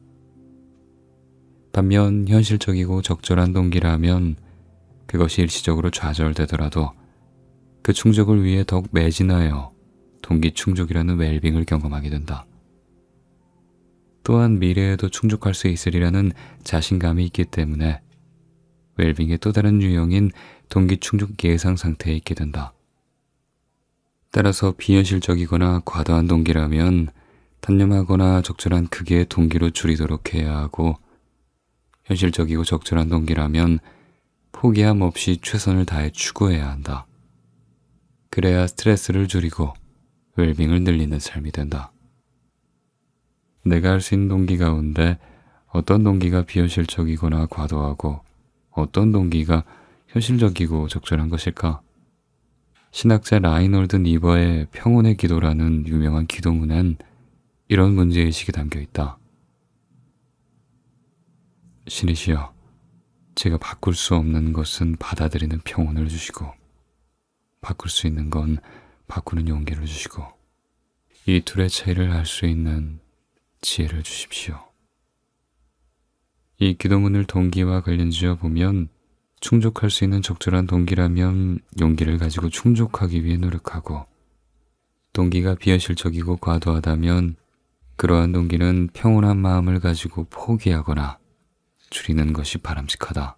반면 현실적이고 적절한 동기라면 그것이 일시적으로 좌절되더라도 그 충족을 위해 더욱 매진하여 동기 충족이라는 웰빙을 경험하게 된다. 또한 미래에도 충족할 수 있으리라는 자신감이 있기 때문에 웰빙의 또 다른 유형인 동기 충족 예상 상태에 있게 된다. 따라서 비현실적이거나 과도한 동기라면 단념하거나 적절한 크기의 동기로 줄이도록 해야 하고, 현실적이고 적절한 동기라면 포기함 없이 최선을 다해 추구해야 한다. 그래야 스트레스를 줄이고 웰빙을 늘리는 삶이 된다. 내가 할 수 있는 동기 가운데 어떤 동기가 비현실적이거나 과도하고 어떤 동기가 현실적이고 적절한 것일까? 신학자 라이놀드 니버의 평온의 기도라는 유명한 기도문엔 이런 문제의식이 담겨 있다. 신이시여, 제가 바꿀 수 없는 것은 받아들이는 평온을 주시고, 바꿀 수 있는 건 바꾸는 용기를 주시고, 이 둘의 차이를 알 수 있는 지혜를 주십시오. 이 기도문을 동기와 관련지어 보면 충족할 수 있는 적절한 동기라면 용기를 가지고 충족하기 위해 노력하고, 동기가 비현실적이고 과도하다면 그러한 동기는 평온한 마음을 가지고 포기하거나 줄이는 것이 바람직하다.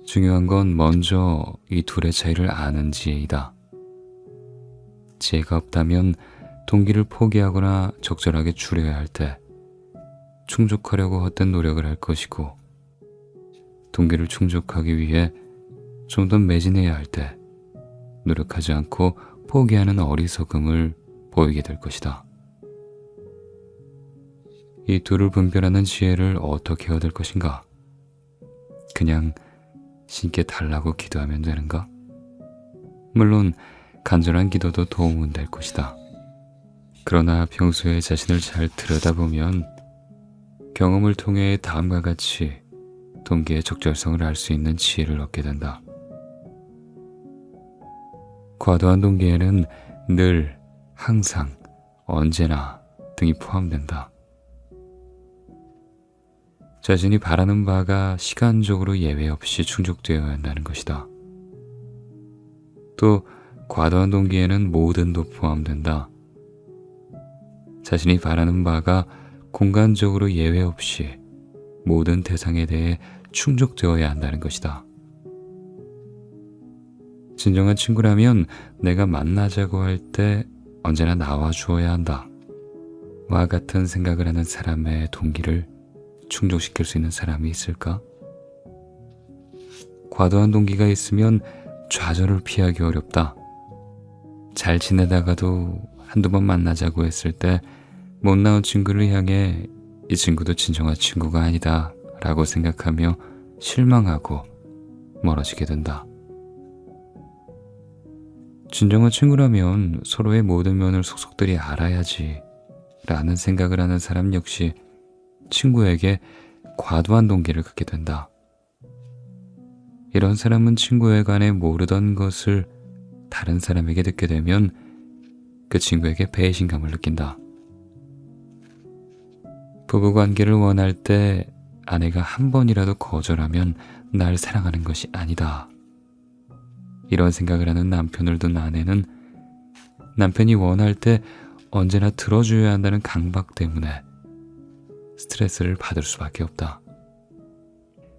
중요한 건 먼저 이 둘의 차이를 아는 지혜이다. 지혜가 없다면 동기를 포기하거나 적절하게 줄여야 할 때 충족하려고 헛된 노력을 할 것이고, 동기를 충족하기 위해 좀 더 매진해야 할 때 노력하지 않고 포기하는 어리석음을 보이게 될 것이다. 이 둘을 분별하는 지혜를 어떻게 얻을 것인가? 그냥 신께 달라고 기도하면 되는가? 물론 간절한 기도도 도움은 될 것이다. 그러나 평소에 자신을 잘 들여다보면 경험을 통해 다음과 같이 동기의 적절성을 알 수 있는 지혜를 얻게 된다. 과도한 동기에는 늘, 항상, 언제나 등이 포함된다. 자신이 바라는 바가 시간적으로 예외 없이 충족되어야 한다는 것이다. 또 과도한 동기에는 모든도 포함된다. 자신이 바라는 바가 공간적으로 예외 없이 모든 대상에 대해 충족되어야 한다는 것이다. 진정한 친구라면 내가 만나자고 할 때 언제나 나와 주어야 한다. 와 같은 생각을 하는 사람의 동기를 충족시킬 수 있는 사람이 있을까? 과도한 동기가 있으면 좌절을 피하기 어렵다. 잘 지내다가도 한두 번 만나자고 했을 때 못 나온 친구를 향해 이 친구도 진정한 친구가 아니다 라고 생각하며 실망하고 멀어지게 된다. 진정한 친구라면 서로의 모든 면을 속속들이 알아야지 라는 생각을 하는 사람 역시 친구에게 과도한 동기를 갖게 된다. 이런 사람은 친구에 관해 모르던 것을 다른 사람에게 듣게 되면 그 친구에게 배신감을 느낀다. 부부관계를 원할 때 아내가 한 번이라도 거절하면 날 사랑하는 것이 아니다. 이런 생각을 하는 남편을 둔 아내는 남편이 원할 때 언제나 들어줘야 한다는 강박 때문에 스트레스를 받을 수밖에 없다.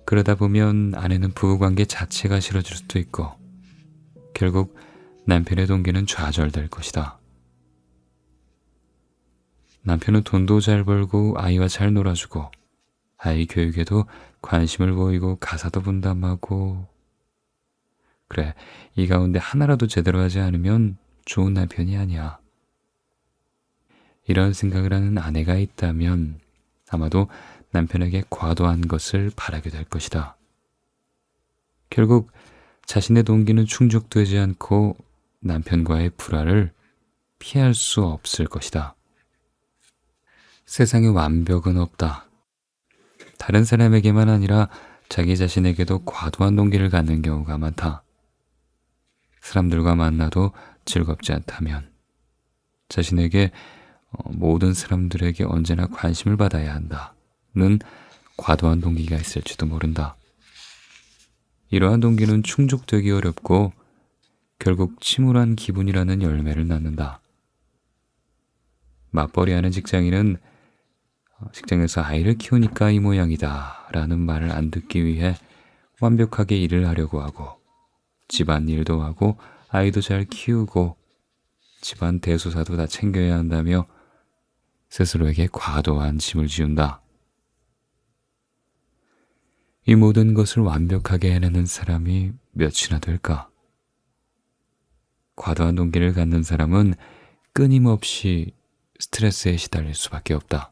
그러다 보면 아내는 부부관계 자체가 싫어질 수도 있고 결국 남편의 동기는 좌절될 것이다. 남편은 돈도 잘 벌고 아이와 잘 놀아주고 아이 교육에도 관심을 보이고 가사도 분담하고 그래, 이 가운데 하나라도 제대로 하지 않으면 좋은 남편이 아니야. 이런 생각을 하는 아내가 있다면 아마도 남편에게 과도한 것을 바라게 될 것이다. 결국 자신의 동기는 충족되지 않고 남편과의 불화를 피할 수 없을 것이다. 세상에 완벽은 없다. 다른 사람에게만 아니라 자기 자신에게도 과도한 동기를 갖는 경우가 많다. 사람들과 만나도 즐겁지 않다면 자신에게 모든 사람들에게 언제나 관심을 받아야 한다는 과도한 동기가 있을지도 모른다. 이러한 동기는 충족되기 어렵고 결국 침울한 기분이라는 열매를 낳는다. 맞벌이하는 직장인은 직장에서 아이를 키우니까 이 모양이다 라는 말을 안 듣기 위해 완벽하게 일을 하려고 하고 집안일도 하고 아이도 잘 키우고 집안 대소사도 다 챙겨야 한다며 스스로에게 과도한 짐을 지운다. 이 모든 것을 완벽하게 해내는 사람이 몇이나 될까? 과도한 동기를 갖는 사람은 끊임없이 스트레스에 시달릴 수밖에 없다.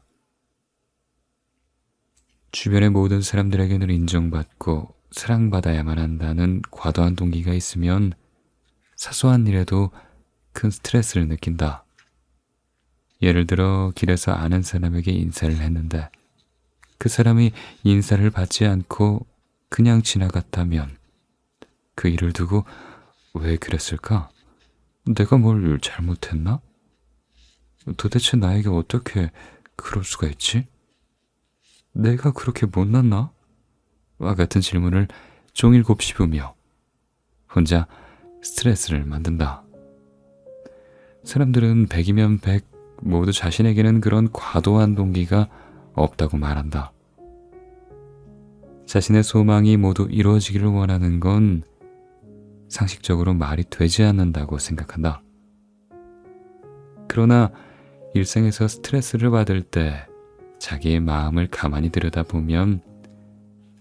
주변의 모든 사람들에게는 인정받고 사랑받아야만 한다는 과도한 동기가 있으면 사소한 일에도 큰 스트레스를 느낀다. 예를 들어 길에서 아는 사람에게 인사를 했는데 그 사람이 인사를 받지 않고 그냥 지나갔다면 그 일을 두고 왜 그랬을까? 내가 뭘 잘못했나? 도대체 나에게 어떻게 그럴 수가 있지? 내가 그렇게 못났나? 와 같은 질문을 종일 곱씹으며 혼자 스트레스를 만든다. 사람들은 100이면 100 모두 자신에게는 그런 과도한 동기가 없다고 말한다. 자신의 소망이 모두 이루어지기를 원하는 건 상식적으로 말이 되지 않는다고 생각한다. 그러나 일생에서 스트레스를 받을 때 자기의 마음을 가만히 들여다보면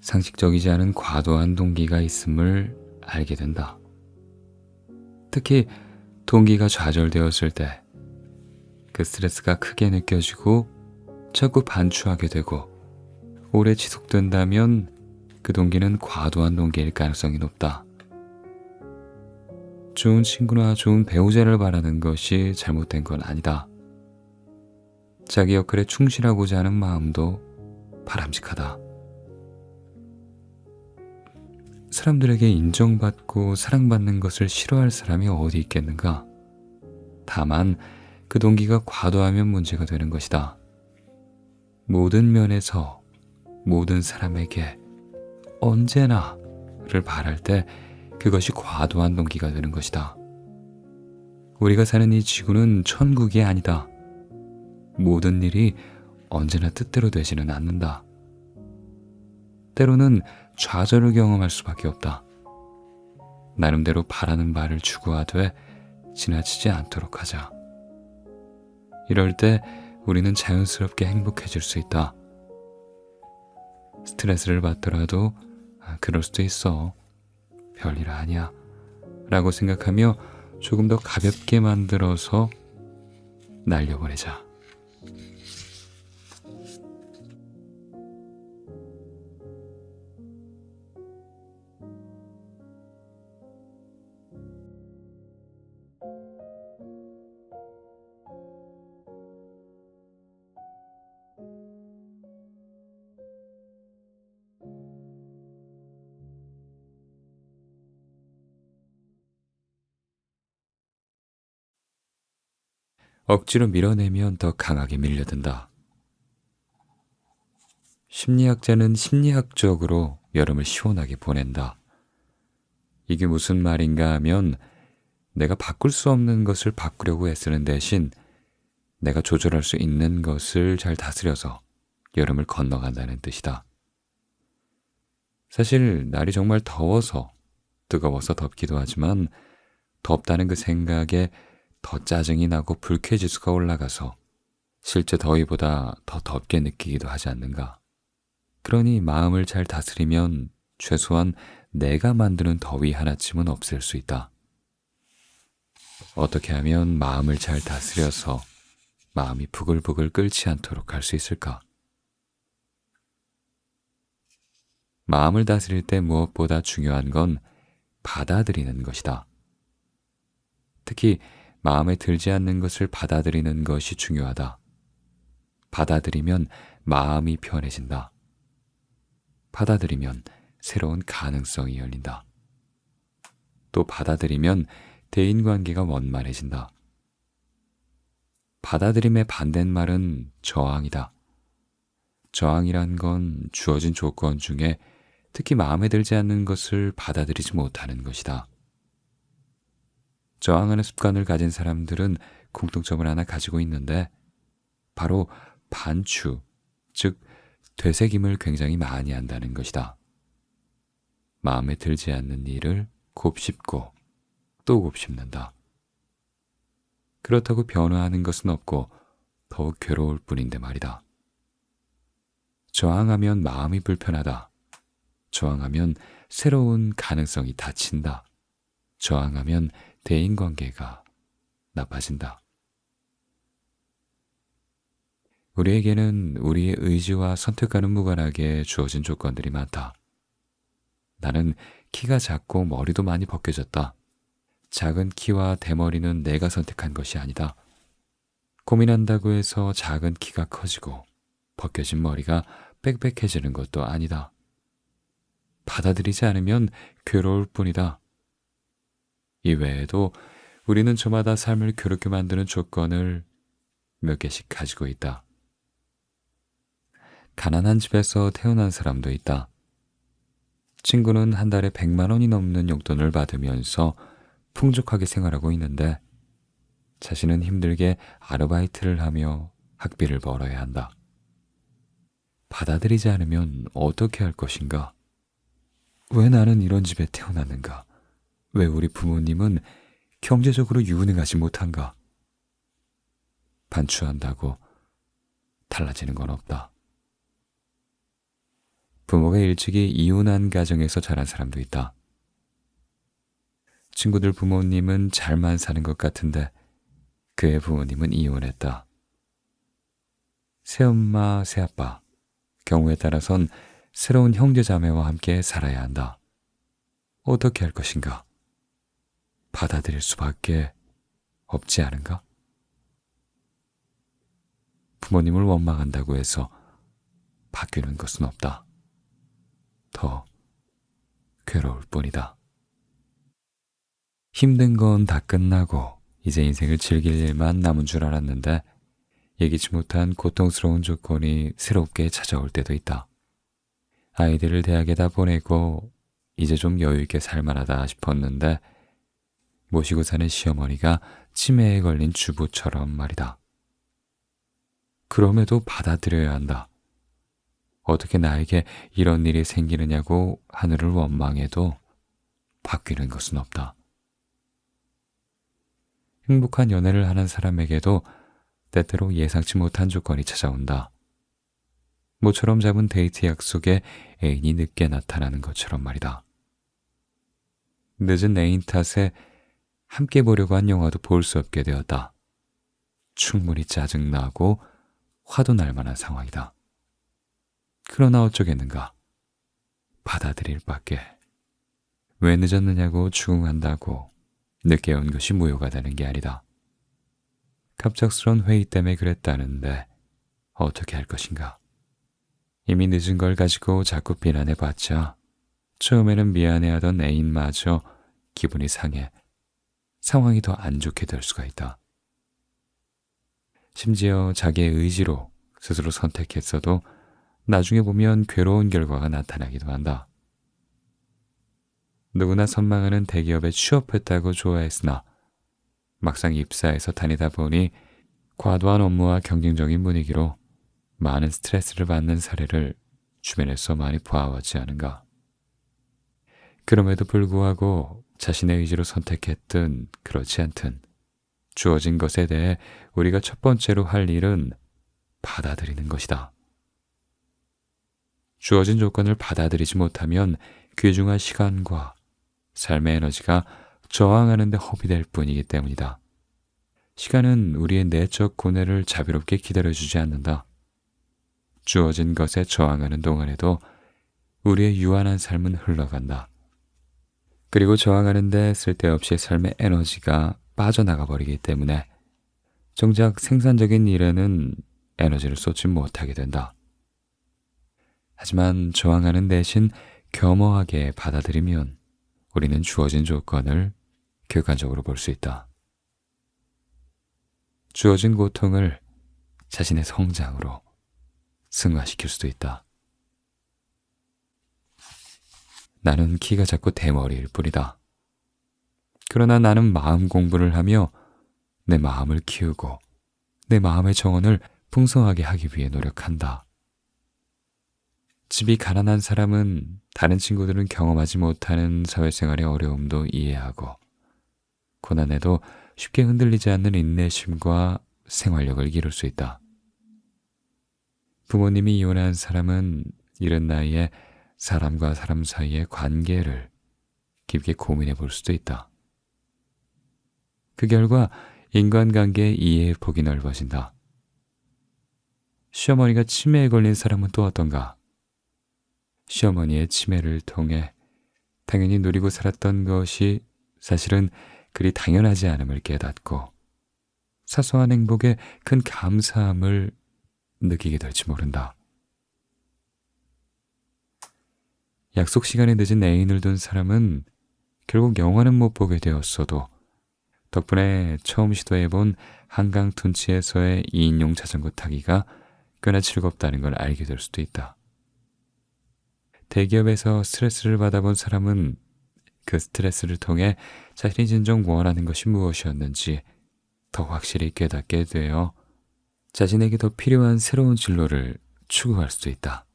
상식적이지 않은 과도한 동기가 있음을 알게 된다. 특히 동기가 좌절되었을 때 그 스트레스가 크게 느껴지고 자꾸 반추하게 되고 오래 지속된다면 그 그 동기는 과도한 동기일 가능성이 높다. 좋은 친구나 좋은 배우자를 바라는 것이 잘못된 건 아니다. 자기 역할에 충실하고자 하는 마음도 바람직하다. 사람들에게 인정받고 사랑받는 것을 싫어할 사람이 어디 있겠는가? 다만 그 동기가 과도하면 문제가 되는 것이다. 모든 면에서 모든 사람에게 언제나를 바랄 때 그것이 과도한 동기가 되는 것이다. 우리가 사는 이 지구는 천국이 아니다. 모든 일이 언제나 뜻대로 되지는 않는다. 때로는 좌절을 경험할 수밖에 없다. 나름대로 바라는 바를 추구하되 지나치지 않도록 하자. 이럴 때 우리는 자연스럽게 행복해질 수 있다. 스트레스를 받더라도 그럴 수도 있어. 별일 아니야. 라고 생각하며 조금 더 가볍게 만들어서 날려보내자. 억지로 밀어내면 더 강하게 밀려든다. 심리학자는 심리학적으로 여름을 시원하게 보낸다. 이게 무슨 말인가 하면 내가 바꿀 수 없는 것을 바꾸려고 애쓰는 대신 내가 조절할 수 있는 것을 잘 다스려서 여름을 건너간다는 뜻이다. 사실 날이 정말 더워서 뜨거워서 덥기도 하지만 덥다는 그 생각에 더 짜증이 나고 불쾌지수가 올라가서 실제 더위보다 더 덥게 느끼기도 하지 않는가. 그러니 마음을 잘 다스리면 최소한 내가 만드는 더위 하나쯤은 없앨 수 있다. 어떻게 하면 마음을 잘 다스려서 마음이 부글부글 끓지 않도록 할 수 있을까? 마음을 다스릴 때 무엇보다 중요한 건 받아들이는 것이다. 특히 마음에 들지 않는 것을 받아들이는 것이 중요하다. 받아들이면 마음이 편해진다. 받아들이면 새로운 가능성이 열린다. 또 받아들이면 대인관계가 원만해진다. 받아들임의 반대말은 저항이다. 저항이란 건 주어진 조건 중에 특히 마음에 들지 않는 것을 받아들이지 못하는 것이다. 저항하는 습관을 가진 사람들은 공통점을 하나 가지고 있는데 바로 반추, 즉 되새김을 굉장히 많이 한다는 것이다. 마음에 들지 않는 일을 곱씹고 또 곱씹는다. 그렇다고 변화하는 것은 없고 더욱 괴로울 뿐인데 말이다. 저항하면 마음이 불편하다. 저항하면 새로운 가능성이 닫힌다. 저항하면 대인관계가 나빠진다. 우리에게는 우리의 의지와 선택과는 무관하게 주어진 조건들이 많다. 나는 키가 작고 머리도 많이 벗겨졌다. 작은 키와 대머리는 내가 선택한 것이 아니다. 고민한다고 해서 작은 키가 커지고 벗겨진 머리가 빽빽해지는 것도 아니다. 받아들이지 않으면 괴로울 뿐이다. 이외에도 우리는 저마다 삶을 괴롭게 만드는 조건을 몇 개씩 가지고 있다. 가난한 집에서 태어난 사람도 있다. 친구는 한 달에 100만 원이 넘는 용돈을 받으면서 풍족하게 생활하고 있는데 자신은 힘들게 아르바이트를 하며 학비를 벌어야 한다. 받아들이지 않으면 어떻게 할 것인가? 왜 나는 이런 집에 태어났는가? 왜 우리 부모님은 경제적으로 유능하지 못한가? 반추한다고 달라지는 건 없다. 부모가 일찍이 이혼한 가정에서 자란 사람도 있다. 친구들 부모님은 잘만 사는 것 같은데 그의 부모님은 이혼했다. 새엄마, 새아빠, 경우에 따라선 새로운 형제자매와 함께 살아야 한다. 어떻게 할 것인가? 받아들일 수밖에 없지 않은가? 부모님을 원망한다고 해서 바뀌는 것은 없다. 더 괴로울 뿐이다. 힘든 건 다 끝나고 이제 인생을 즐길 일만 남은 줄 알았는데 예기치 못한 고통스러운 조건이 새롭게 찾아올 때도 있다. 아이들을 대학에다 보내고 이제 좀 여유있게 살만하다 싶었는데 모시고 사는 시어머니가 치매에 걸린 주부처럼 말이다. 그럼에도 받아들여야 한다. 어떻게 나에게 이런 일이 생기느냐고 하늘을 원망해도 바뀌는 것은 없다. 행복한 연애를 하는 사람에게도 때때로 예상치 못한 조건이 찾아온다. 모처럼 잡은 데이트 약속에 애인이 늦게 나타나는 것처럼 말이다. 늦은 애인 탓에 함께 보려고 한 영화도 볼 수 없게 되었다. 충분히 짜증나고 화도 날 만한 상황이다. 그러나 어쩌겠는가. 받아들일 밖에. 왜 늦었느냐고 추궁한다고 늦게 온 것이 무효가 되는 게 아니다. 갑작스런 회의 때문에 그랬다는데 어떻게 할 것인가. 이미 늦은 걸 가지고 자꾸 비난해봤자 처음에는 미안해하던 애인마저 기분이 상해 상황이 더 안 좋게 될 수가 있다. 심지어 자기의 의지로 스스로 선택했어도 나중에 보면 괴로운 결과가 나타나기도 한다. 누구나 선망하는 대기업에 취업했다고 좋아했으나 막상 입사해서 다니다 보니 과도한 업무와 경쟁적인 분위기로 많은 스트레스를 받는 사례를 주변에서 많이 보아왔지 않은가. 그럼에도 불구하고 자신의 의지로 선택했든 그렇지 않든 주어진 것에 대해 우리가 첫 번째로 할 일은 받아들이는 것이다. 주어진 조건을 받아들이지 못하면 귀중한 시간과 삶의 에너지가 저항하는 데 허비될 뿐이기 때문이다. 시간은 우리의 내적 고뇌를 자비롭게 기다려주지 않는다. 주어진 것에 저항하는 동안에도 우리의 유한한 삶은 흘러간다. 그리고 저항하는데 쓸데없이 삶의 에너지가 빠져나가 버리기 때문에 정작 생산적인 일에는 에너지를 쏟지 못하게 된다. 하지만 저항하는 대신 겸허하게 받아들이면 우리는 주어진 조건을 객관적으로 볼 수 있다. 주어진 고통을 자신의 성장으로 승화시킬 수도 있다. 나는 키가 작고 대머리일 뿐이다. 그러나 나는 마음 공부를 하며 내 마음을 키우고 내 마음의 정원을 풍성하게 하기 위해 노력한다. 집이 가난한 사람은 다른 친구들은 경험하지 못하는 사회생활의 어려움도 이해하고 고난에도 쉽게 흔들리지 않는 인내심과 생활력을 기를 수 있다. 부모님이 이혼한 사람은 이른 나이에 사람과 사람 사이의 관계를 깊게 고민해 볼 수도 있다. 그 결과 인간관계의 이해의 폭이 넓어진다. 시어머니가 치매에 걸린 사람은 또 어떤가? 시어머니의 치매를 통해 당연히 누리고 살았던 것이 사실은 그리 당연하지 않음을 깨닫고 사소한 행복에 큰 감사함을 느끼게 될지 모른다. 약속 시간에 늦은 애인을 둔 사람은 결국 영화는 못 보게 되었어도 덕분에 처음 시도해본 한강 둔치에서의 2인용 자전거 타기가 꽤나 즐겁다는 걸 알게 될 수도 있다. 대기업에서 스트레스를 받아본 사람은 그 스트레스를 통해 자신이 진정 원하는 것이 무엇이었는지 더 확실히 깨닫게 되어 자신에게 더 필요한 새로운 진로를 추구할 수도 있다.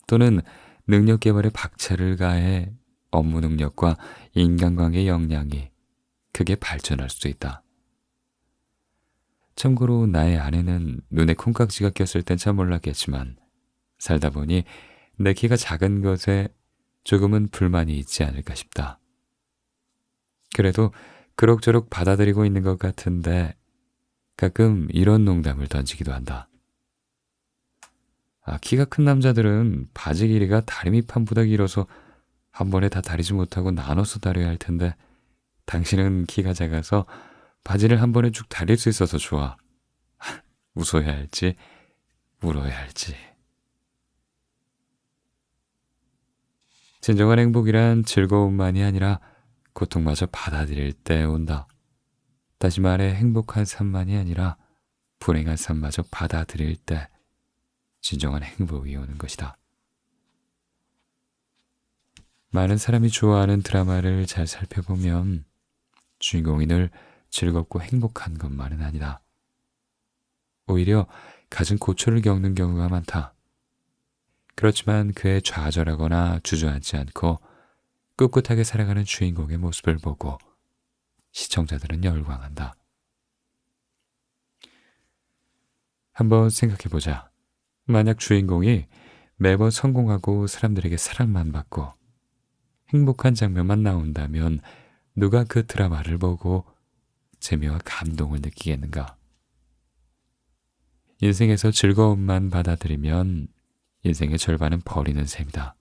또는 능력 개발에 박차를 가해 업무 능력과 인간관계 역량이 크게 발전할 수도 있다. 참고로 나의 아내는 눈에 콩깍지가 꼈을 땐 참 몰랐겠지만 살다 보니 내 키가 작은 것에 조금은 불만이 있지 않을까 싶다. 그래도 그럭저럭 받아들이고 있는 것 같은데 가끔 이런 농담을 던지기도 한다. 키가 큰 남자들은 바지 길이가 다리 밑판보다 길어서 한 번에 다 다리지 못하고 나눠서 다려야 할 텐데 당신은 키가 작아서 바지를 한 번에 쭉 다릴 수 있어서 좋아. 웃어야 할지 울어야 할지. 진정한 행복이란 즐거움만이 아니라 고통마저 받아들일 때 온다. 다시 말해 행복한 삶만이 아니라 불행한 삶마저 받아들일 때 진정한 행복이 오는 것이다. 많은 사람이 좋아하는 드라마를 잘 살펴보면 주인공이 늘 즐겁고 행복한 것만은 아니다. 오히려 갖은 고초를 겪는 경우가 많다. 그렇지만 그의 좌절하거나 주저앉지 않고 꿋꿋하게 살아가는 주인공의 모습을 보고 시청자들은 열광한다. 한번 생각해보자. 만약 주인공이 매번 성공하고 사람들에게 사랑만 받고 행복한 장면만 나온다면 누가 그 드라마를 보고 재미와 감동을 느끼겠는가? 인생에서 즐거움만 받아들이면 인생의 절반은 버리는 셈이다.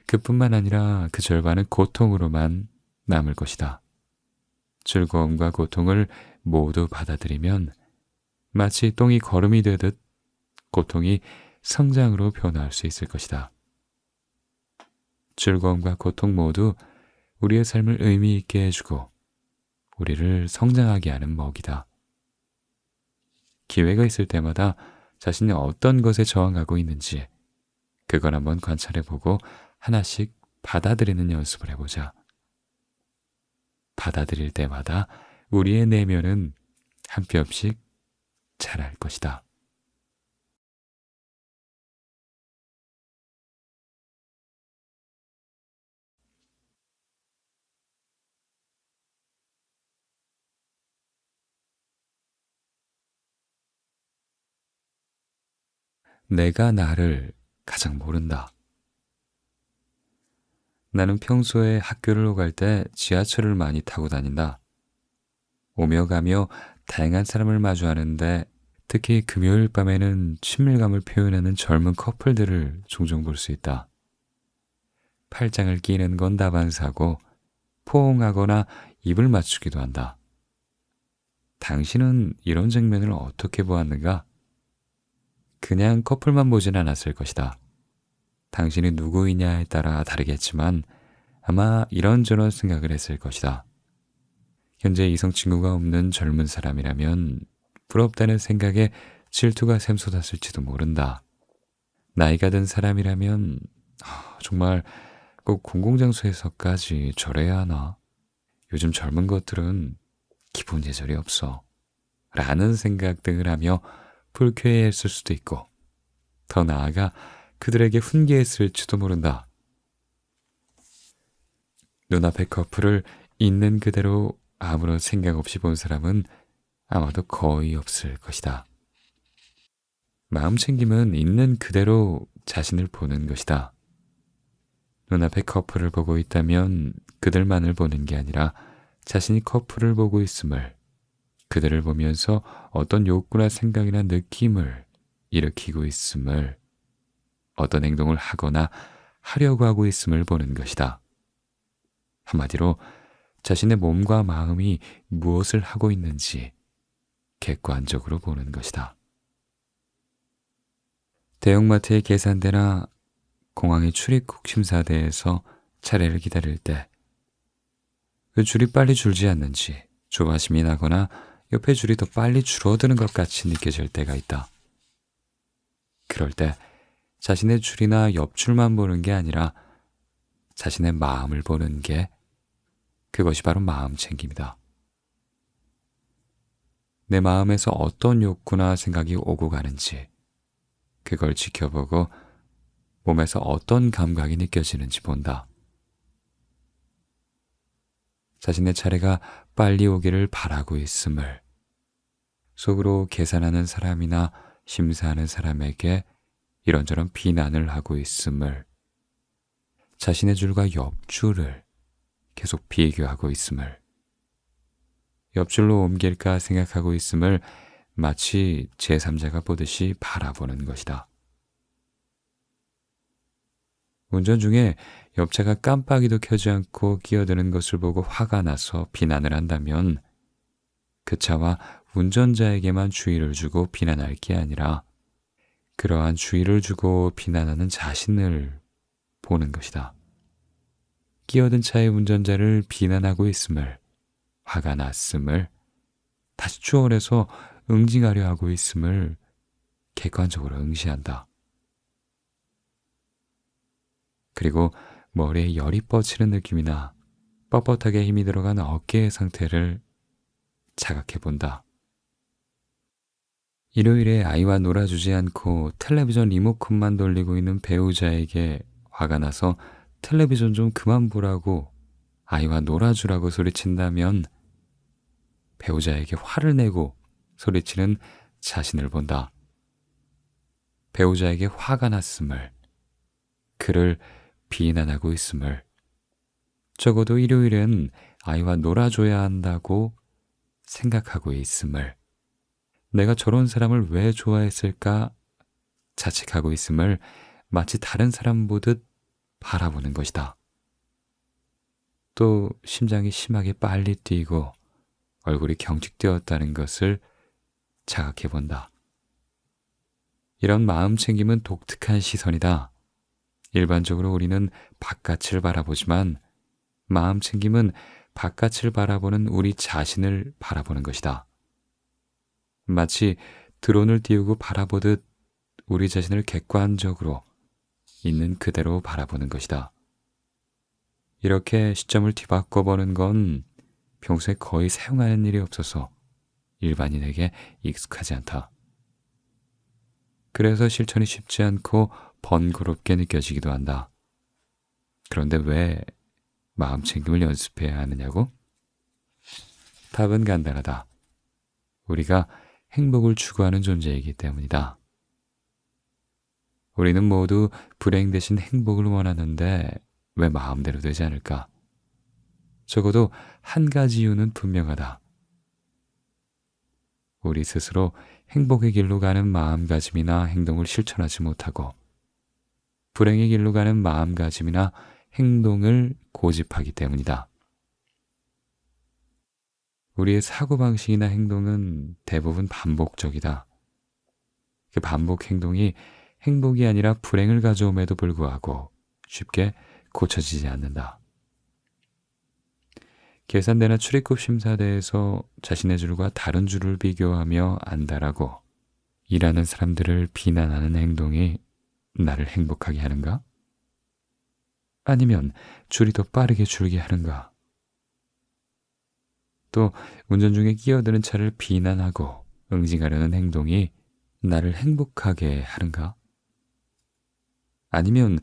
그뿐만 아니라 그 절반은 고통으로만 남을 것이다. 즐거움과 고통을 모두 받아들이면 마치 똥이 거름이 되듯 고통이 성장으로 변화할 수 있을 것이다. 즐거움과 고통 모두 우리의 삶을 의미 있게 해주고 우리를 성장하게 하는 먹이다. 기회가 있을 때마다 자신이 어떤 것에 저항하고 있는지 그걸 한번 관찰해보고 하나씩 받아들이는 연습을 해보자. 받아들일 때마다 우리의 내면은 한 뼘씩 자랄 것이다. 내가 나를 가장 모른다. 나는 평소에 학교를 오갈 때 지하철을 많이 타고 다닌다. 오며 가며 다양한 사람을 마주하는데 특히 금요일 밤에는 친밀감을 표현하는 젊은 커플들을 종종 볼 수 있다. 팔짱을 끼는 건 다반사고 포옹하거나 입을 맞추기도 한다. 당신은 이런 장면을 어떻게 보았는가? 그냥 커플만 보진 않았을 것이다. 당신이 누구이냐에 따라 다르겠지만 아마 이런저런 생각을 했을 것이다. 현재 이성 친구가 없는 젊은 사람이라면 부럽다는 생각에 질투가 샘솟았을지도 모른다. 나이가 든 사람이라면 정말 꼭 공공장소에서까지 저래야 하나? 요즘 젊은 것들은 기본 예절이 없어. 라는 생각 등을 하며 불쾌해했을 수도 있고 더 나아가 그들에게 훈계했을지도 모른다. 눈앞의 커플을 있는 그대로 아무런 생각 없이 본 사람은 아마도 거의 없을 것이다. 마음 챙김은 있는 그대로 자신을 보는 것이다. 눈앞에 커플을 보고 있다면 그들만을 보는 게 아니라 자신이 커플을 보고 있음을, 그들을 보면서 어떤 욕구나 생각이나 느낌을 일으키고 있음을, 어떤 행동을 하거나 하려고 하고 있음을 보는 것이다. 한마디로 자신의 몸과 마음이 무엇을 하고 있는지 객관적으로 보는 것이다. 대형마트의 계산대나 공항의 출입국 심사대에서 차례를 기다릴 때 그 줄이 빨리 줄지 않는지 조바심이 나거나 옆에 줄이 더 빨리 줄어드는 것 같이 느껴질 때가 있다. 그럴 때 자신의 줄이나 옆줄만 보는 게 아니라 자신의 마음을 보는 게, 그것이 바로 마음 챙김이다. 내 마음에서 어떤 욕구나 생각이 오고 가는지 그걸 지켜보고 몸에서 어떤 감각이 느껴지는지 본다. 자신의 차례가 빨리 오기를 바라고 있음을, 속으로 계산하는 사람이나 심사하는 사람에게 이런저런 비난을 하고 있음을, 자신의 줄과 옆줄을 계속 비교하고 있음을, 옆줄로 옮길까 생각하고 있음을 마치 제3자가 보듯이 바라보는 것이다. 운전 중에 옆차가 깜빡이도 켜지 않고 끼어드는 것을 보고 화가 나서 비난을 한다면 그 차와 운전자에게만 주의를 주고 비난할 게 아니라 그러한 주의를 주고 비난하는 자신을 보는 것이다. 끼어든 차의 운전자를 비난하고 있음을, 화가 났음을, 다시 추월해서 응징하려 하고 있음을 객관적으로 응시한다. 그리고 머리에 열이 뻗치는 느낌이나 뻣뻣하게 힘이 들어간 어깨의 상태를 자각해 본다. 일요일에 아이와 놀아주지 않고 텔레비전 리모컨만 돌리고 있는 배우자에게 화가 나서 텔레비전 좀 그만 보라고 아이와 놀아주라고 소리친다면 배우자에게 화를 내고 소리치는 자신을 본다. 배우자에게 화가 났음을, 그를 비난하고 있음을, 적어도 일요일엔 아이와 놀아줘야 한다고 생각하고 있음을, 내가 저런 사람을 왜 좋아했을까 자책하고 있음을 마치 다른 사람 보듯 바라보는 것이다. 또 심장이 심하게 빨리 뛰고 얼굴이 경직되었다는 것을 자각해 본다. 이런 마음 챙김은 독특한 시선이다. 일반적으로 우리는 바깥을 바라보지만 마음 챙김은 바깥을 바라보는 우리 자신을 바라보는 것이다. 마치 드론을 띄우고 바라보듯 우리 자신을 객관적으로 있는 그대로 바라보는 것이다. 이렇게 시점을 뒤바꿔 보는 건 평소에 거의 사용하는 일이 없어서 일반인에게 익숙하지 않다. 그래서 실천이 쉽지 않고 번거롭게 느껴지기도 한다. 그런데 왜 마음 챙김을 연습해야 하느냐고? 답은 간단하다. 우리가 행복을 추구하는 존재이기 때문이다. 우리는 모두 불행 대신 행복을 원하는데 왜 마음대로 되지 않을까? 적어도 한 가지 이유는 분명하다. 우리 스스로 행복의 길로 가는 마음가짐이나 행동을 실천하지 못하고 불행의 길로 가는 마음가짐이나 행동을 고집하기 때문이다. 우리의 사고방식이나 행동은 대부분 반복적이다. 그 반복 행동이 행복이 아니라 불행을 가져옴에도 불구하고 쉽게 고쳐지지 않는다. 계산대나 출입국 심사대에서 자신의 줄과 다른 줄을 비교하며 안달하고 일하는 사람들을 비난하는 행동이 나를 행복하게 하는가? 아니면 줄이 더 빠르게 줄게 하는가? 또 운전 중에 끼어드는 차를 비난하고 응징하려는 행동이 나를 행복하게 하는가? 아니면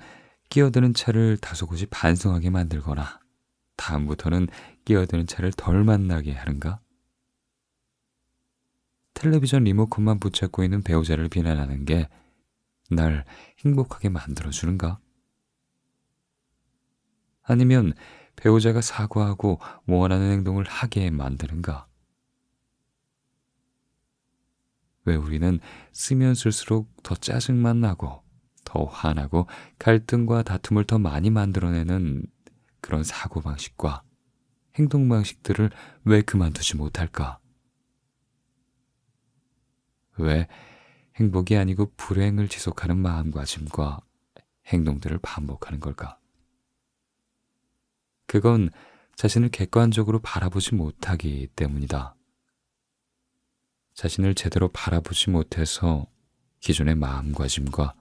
끼어드는 차를 다소곳이 반성하게 만들거나 다음부터는 끼어드는 차를 덜 만나게 하는가? 텔레비전 리모컨만 붙잡고 있는 배우자를 비난하는 게 날 행복하게 만들어주는가? 아니면 배우자가 사과하고 원하는 행동을 하게 만드는가? 왜 우리는 쓰면 쓸수록 더 짜증만 나고 더 화나고 갈등과 다툼을 더 많이 만들어내는 그런 사고방식과 행동방식들을 왜 그만두지 못할까? 왜 행복이 아니고 불행을 지속하는 마음가짐과 행동들을 반복하는 걸까? 그건 자신을 객관적으로 바라보지 못하기 때문이다. 자신을 제대로 바라보지 못해서 기존의 마음가짐과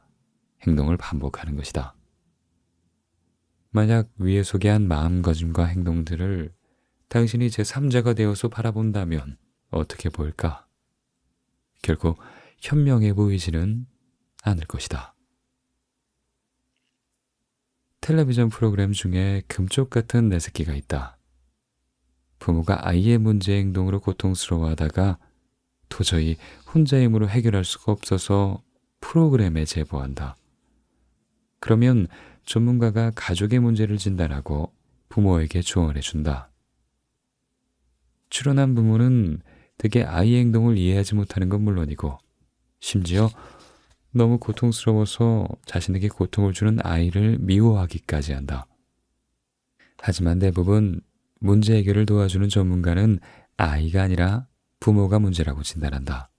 행동을 반복하는 것이다. 만약 위에 소개한 마음가짐과 행동들을 당신이 제3자가 되어서 바라본다면 어떻게 보일까? 결코 현명해 보이지는 않을 것이다. 텔레비전 프로그램 중에 금쪽 같은 내 새끼가 있다. 부모가 아이의 문제 행동으로 고통스러워하다가 도저히 혼자 힘으로 해결할 수가 없어서 프로그램에 제보한다. 그러면 전문가가 가족의 문제를 진단하고 부모에게 조언해 준다. 출연한 부모는 특히 아이의 행동을 이해하지 못하는 건 물론이고 심지어 너무 고통스러워서 자신에게 고통을 주는 아이를 미워하기까지 한다. 하지만 대부분 문제 해결을 도와주는 전문가는 아이가 아니라 부모가 문제라고 진단한다.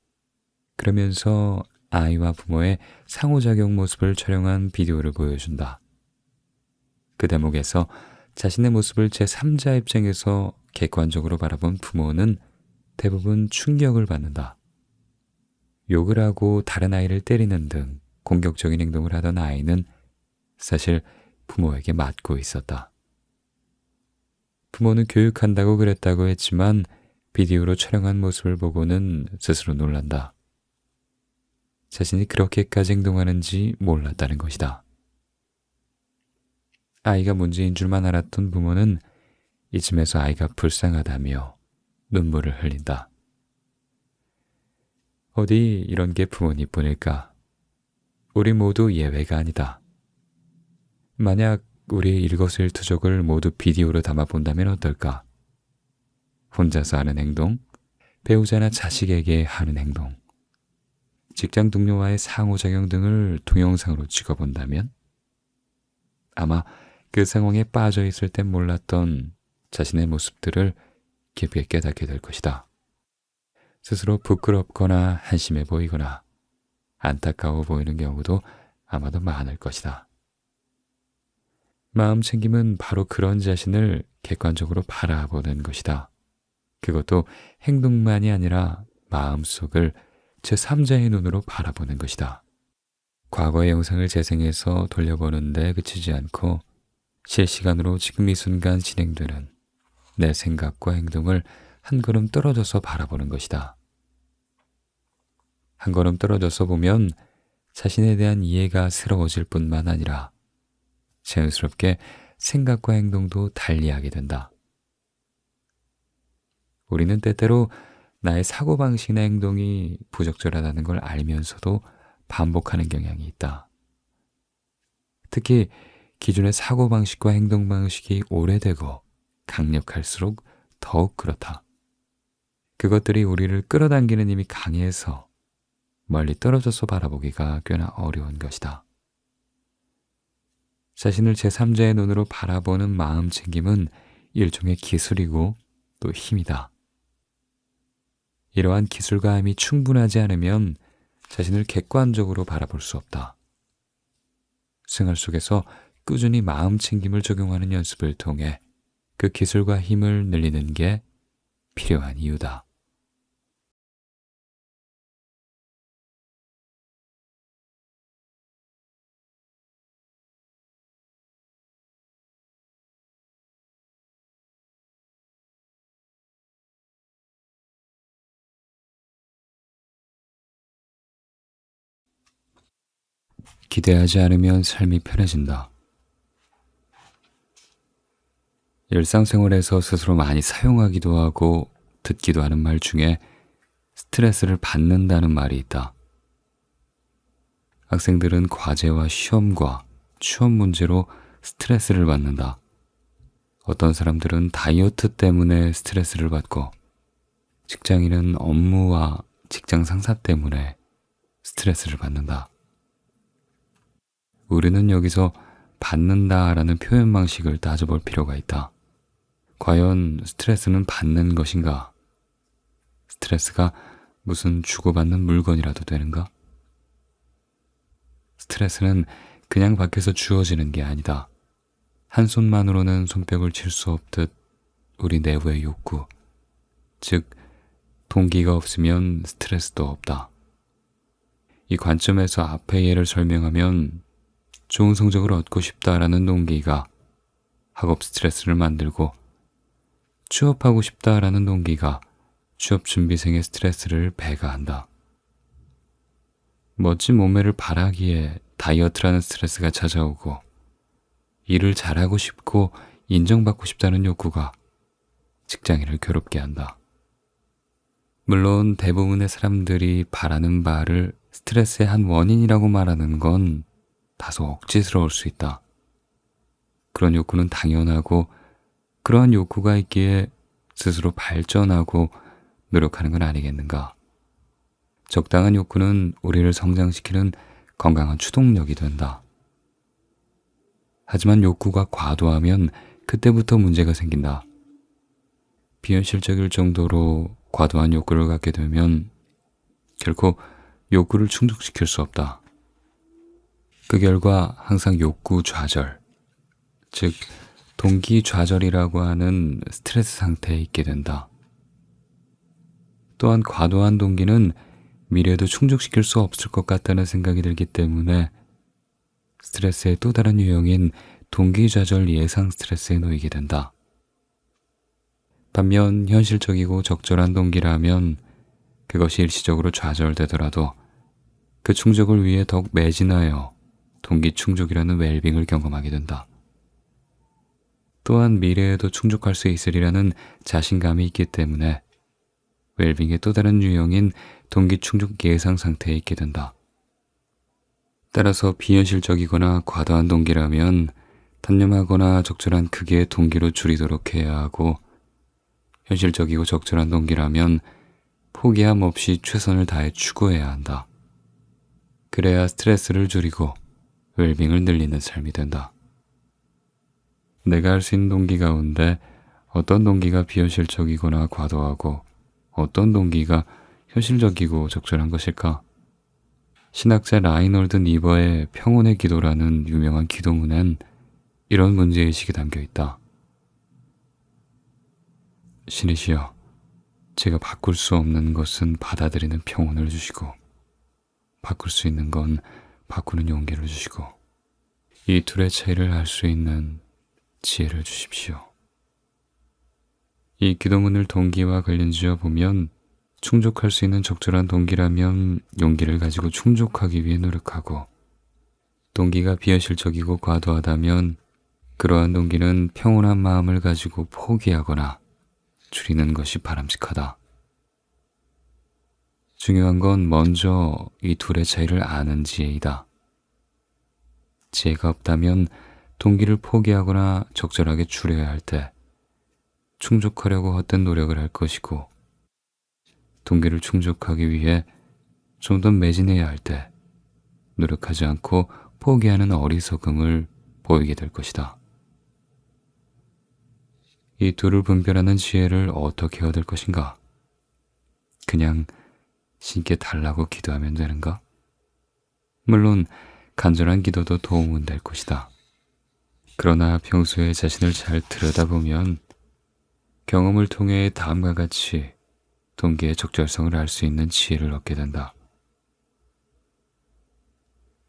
그러면서 아이와 부모의 상호작용 모습을 촬영한 비디오를 보여준다. 그 대목에서 자신의 모습을 제3자 입장에서 객관적으로 바라본 부모는 대부분 충격을 받는다. 욕을 하고 다른 아이를 때리는 등 공격적인 행동을 하던 아이는 사실 부모에게 맞고 있었다. 부모는 교육한다고 그랬다고 했지만 비디오로 촬영한 모습을 보고는 스스로 놀란다. 자신이 그렇게까지 행동하는지 몰랐다는 것이다. 아이가 문제인 줄만 알았던 부모는 이쯤에서 아이가 불쌍하다며 눈물을 흘린다. 어디 이런 게 부모님뿐일까? 우리 모두 예외가 아니다. 만약 우리의 일거수일투족을 모두 비디오로 담아본다면 어떨까? 혼자서 하는 행동, 배우자나 자식에게 하는 행동, 직장 동료와의 상호작용 등을 동영상으로 찍어본다면 아마 그 상황에 빠져 있을 땐 몰랐던 자신의 모습들을 깊게 깨닫게 될 것이다. 스스로 부끄럽거나 한심해 보이거나 안타까워 보이는 경우도 아마도 많을 것이다. 마음 챙김은 바로 그런 자신을 객관적으로 바라보는 것이다. 그것도 행동만이 아니라 마음속을 제3자의 눈으로 바라보는 것이다. 과거의 영상을 재생해서 돌려보는데 그치지 않고 실시간으로 지금 이 순간 진행되는 내 생각과 행동을 한 걸음 떨어져서 바라보는 것이다. 한 걸음 떨어져서 보면 자신에 대한 이해가 새로워질 뿐만 아니라 자연스럽게 생각과 행동도 달리하게 된다. 우리는 때때로 나의 사고방식이나 행동이 부적절하다는 걸 알면서도 반복하는 경향이 있다. 특히 기존의 사고방식과 행동방식이 오래되고 강력할수록 더욱 그렇다. 그것들이 우리를 끌어당기는 힘이 강해서 멀리 떨어져서 바라보기가 꽤나 어려운 것이다. 자신을 제3자의 눈으로 바라보는 마음 챙김은 일종의 기술이고 또 힘이다. 이러한 기술과 힘이 충분하지 않으면 자신을 객관적으로 바라볼 수 없다. 생활 속에서 꾸준히 마음 챙김을 적용하는 연습을 통해 그 기술과 힘을 늘리는 게 필요한 이유다. 기대하지 않으면 삶이 편해진다. 일상생활에서 스스로 많이 사용하기도 하고 듣기도 하는 말 중에 스트레스를 받는다는 말이 있다. 학생들은 과제와 시험과 취업 문제로 스트레스를 받는다. 어떤 사람들은 다이어트 때문에 스트레스를 받고 직장인은 업무와 직장 상사 때문에 스트레스를 받는다. 우리는 여기서 받는다라는 표현 방식을 따져볼 필요가 있다. 과연 스트레스는 받는 것인가? 스트레스가 무슨 주고받는 물건이라도 되는가? 스트레스는 그냥 밖에서 주어지는 게 아니다. 한 손만으로는 손뼉을 칠 수 없듯 우리 내부의 욕구, 즉 동기가 없으면 스트레스도 없다. 이 관점에서 앞의 예를 설명하면 좋은 성적을 얻고 싶다라는 동기가 학업 스트레스를 만들고 취업하고 싶다라는 동기가 취업 준비생의 스트레스를 배가한다. 멋진 몸매를 바라기에 다이어트라는 스트레스가 찾아오고 일을 잘하고 싶고 인정받고 싶다는 욕구가 직장인을 괴롭게 한다. 물론 대부분의 사람들이 바라는 바를 스트레스의 한 원인이라고 말하는 건 다소 억지스러울 수 있다. 그런 욕구는 당연하고 그러한 욕구가 있기에 스스로 발전하고 노력하는 건 아니겠는가? 적당한 욕구는 우리를 성장시키는 건강한 추동력이 된다. 하지만 욕구가 과도하면 그때부터 문제가 생긴다. 비현실적일 정도로 과도한 욕구를 갖게 되면 결코 욕구를 충족시킬 수 없다. 그 결과 항상 욕구 좌절, 즉 동기 좌절이라고 하는 스트레스 상태에 있게 된다. 또한 과도한 동기는 미래에도 충족시킬 수 없을 것 같다는 생각이 들기 때문에 스트레스의 또 다른 유형인 동기 좌절 예상 스트레스에 놓이게 된다. 반면 현실적이고 적절한 동기라면 그것이 일시적으로 좌절되더라도 그 충족을 위해 더욱 매진하여 동기 충족이라는 웰빙을 경험하게 된다. 또한 미래에도 충족할 수 있으리라는 자신감이 있기 때문에 웰빙의 또 다른 유형인 동기 충족 예상 상태에 있게 된다. 따라서 비현실적이거나 과도한 동기라면 단념하거나 적절한 크기의 동기로 줄이도록 해야 하고, 현실적이고 적절한 동기라면 포기함 없이 최선을 다해 추구해야 한다. 그래야 스트레스를 줄이고 웰빙을 늘리는 삶이 된다. 내가 할 수 있는 동기 가운데 어떤 동기가 비현실적이거나 과도하고 어떤 동기가 현실적이고 적절한 것일까? 신학자 라이놀드 니버의 평온의 기도라는 유명한 기도문엔 이런 문제의식이 담겨 있다. 신이시여, 제가 바꿀 수 없는 것은 받아들이는 평온을 주시고 바꿀 수 있는 건 바꾸는 용기를 주시고 이 둘의 차이를 알 수 있는 지혜를 주십시오. 이 기도문을 동기와 관련지어 보면 충족할 수 있는 적절한 동기라면 용기를 가지고 충족하기 위해 노력하고, 동기가 비현실적이고 과도하다면 그러한 동기는 평온한 마음을 가지고 포기하거나 줄이는 것이 바람직하다. 중요한 건 먼저 이 둘의 차이를 아는 지혜이다. 지혜가 없다면 동기를 포기하거나 적절하게 줄여야 할 때 충족하려고 헛된 노력을 할 것이고, 동기를 충족하기 위해 좀 더 매진해야 할 때 노력하지 않고 포기하는 어리석음을 보이게 될 것이다. 이 둘을 분별하는 지혜를 어떻게 얻을 것인가? 그냥 신께 달라고 기도하면 되는가? 물론 간절한 기도도 도움은 될 것이다. 그러나 평소에 자신을 잘 들여다보면 경험을 통해 다음과 같이 동기의 적절성을 알 수 있는 지혜를 얻게 된다.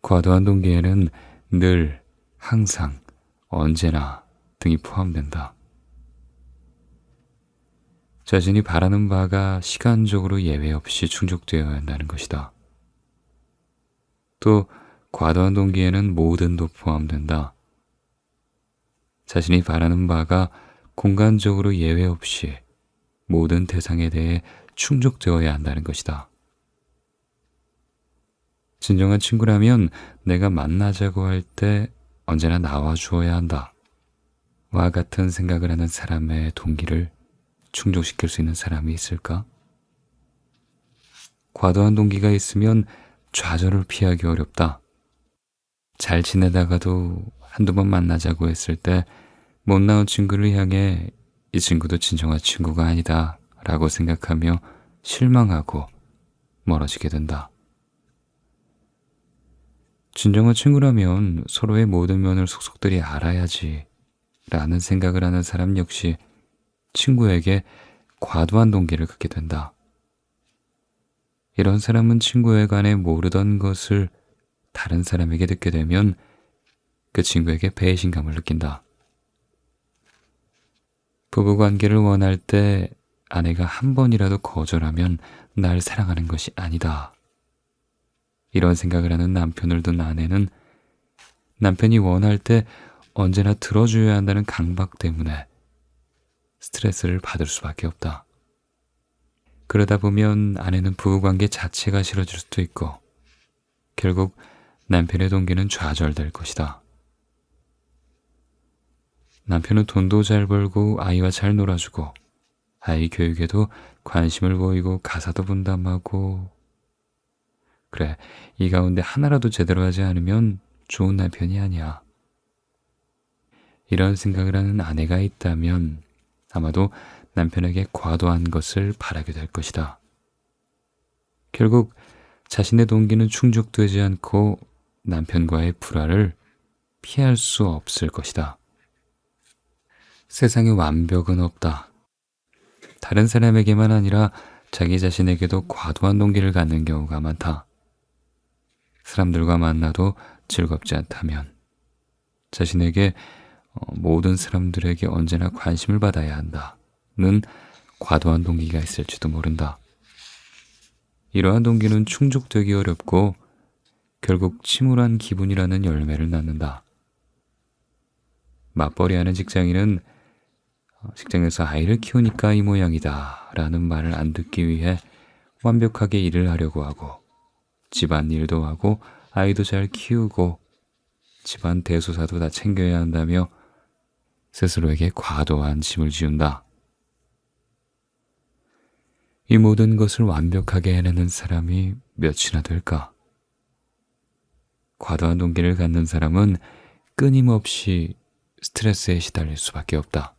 과도한 동기에는 늘, 항상, 언제나 등이 포함된다. 자신이 바라는 바가 시간적으로 예외 없이 충족되어야 한다는 것이다. 또 과도한 동기에는 모든도 포함된다. 자신이 바라는 바가 공간적으로 예외 없이 모든 대상에 대해 충족되어야 한다는 것이다. 진정한 친구라면 내가 만나자고 할 때 언제나 나와 주어야 한다. 와 같은 생각을 하는 사람의 동기를 충족시킬 수 있는 사람이 있을까? 과도한 동기가 있으면 좌절을 피하기 어렵다. 잘 지내다가도 한두 번 만나자고 했을 때 못 나온 친구를 향해 이 친구도 진정한 친구가 아니다 라고 생각하며 실망하고 멀어지게 된다. 진정한 친구라면 서로의 모든 면을 속속들이 알아야지 라는 생각을 하는 사람 역시 친구에게 과도한 동기를 갖게 된다. 이런 사람은 친구에 관해 모르던 것을 다른 사람에게 듣게 되면 그 친구에게 배신감을 느낀다. 부부관계를 원할 때 아내가 한 번이라도 거절하면 날 사랑하는 것이 아니다. 이런 생각을 하는 남편을 둔 아내는 남편이 원할 때 언제나 들어줘야 한다는 강박 때문에 스트레스를 받을 수밖에 없다. 그러다 보면 아내는 부부관계 자체가 싫어질 수도 있고 결국 남편의 동기는 좌절될 것이다. 남편은 돈도 잘 벌고 아이와 잘 놀아주고 아이 교육에도 관심을 보이고 가사도 분담하고, 그래, 이 가운데 하나라도 제대로 하지 않으면 좋은 남편이 아니야. 이런 생각을 하는 아내가 있다면 아마도 남편에게 과도한 것을 바라게 될 것이다. 결국 자신의 동기는 충족되지 않고 남편과의 불화를 피할 수 없을 것이다. 세상에 완벽은 없다. 다른 사람에게만 아니라 자기 자신에게도 과도한 동기를 갖는 경우가 많다. 사람들과 만나도 즐겁지 않다면 자신에게 모든 사람들에게 언제나 관심을 받아야 한다는 과도한 동기가 있을지도 모른다. 이러한 동기는 충족되기 어렵고 결국 침울한 기분이라는 열매를 낳는다. 맞벌이하는 직장인은 직장에서 아이를 키우니까 이 모양이다 라는 말을 안 듣기 위해 완벽하게 일을 하려고 하고, 집안일도 하고 아이도 잘 키우고 집안 대소사도 다 챙겨야 한다며 스스로에게 과도한 짐을 지운다. 이 모든 것을 완벽하게 해내는 사람이 몇이나 될까? 과도한 동기를 갖는 사람은 끊임없이 스트레스에 시달릴 수밖에 없다.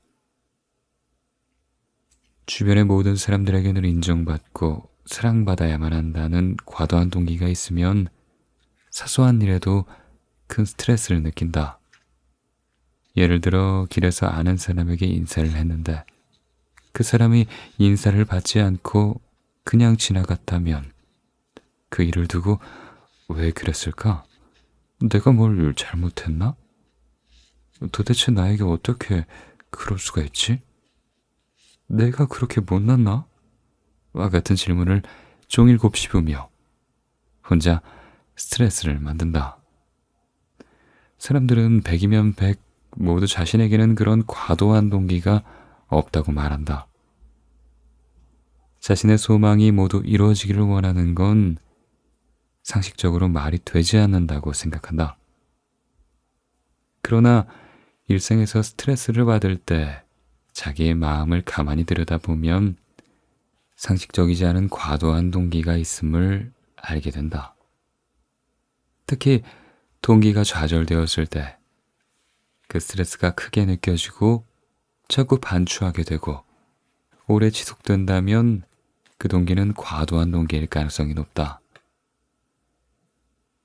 주변의 모든 사람들에게는 인정받고 사랑받아야만 한다는 과도한 동기가 있으면 사소한 일에도 큰 스트레스를 느낀다. 예를 들어 길에서 아는 사람에게 인사를 했는데 그 사람이 인사를 받지 않고 그냥 지나갔다면 그 일을 두고 왜 그랬을까? 내가 뭘 잘못했나? 도대체 나에게 어떻게 그럴 수가 있지? 내가 그렇게 못났나? 와 같은 질문을 종일 곱씹으며 혼자 스트레스를 만든다. 사람들은 100이면 100 모두 자신에게는 그런 과도한 동기가 없다고 말한다. 자신의 소망이 모두 이루어지기를 원하는 건 상식적으로 말이 되지 않는다고 생각한다. 그러나 일생에서 스트레스를 받을 때 자기의 마음을 가만히 들여다보면 상식적이지 않은 과도한 동기가 있음을 알게 된다. 특히 동기가 좌절되었을 때 그 스트레스가 크게 느껴지고 자꾸 반추하게 되고 오래 지속된다면 그 동기는 과도한 동기일 가능성이 높다.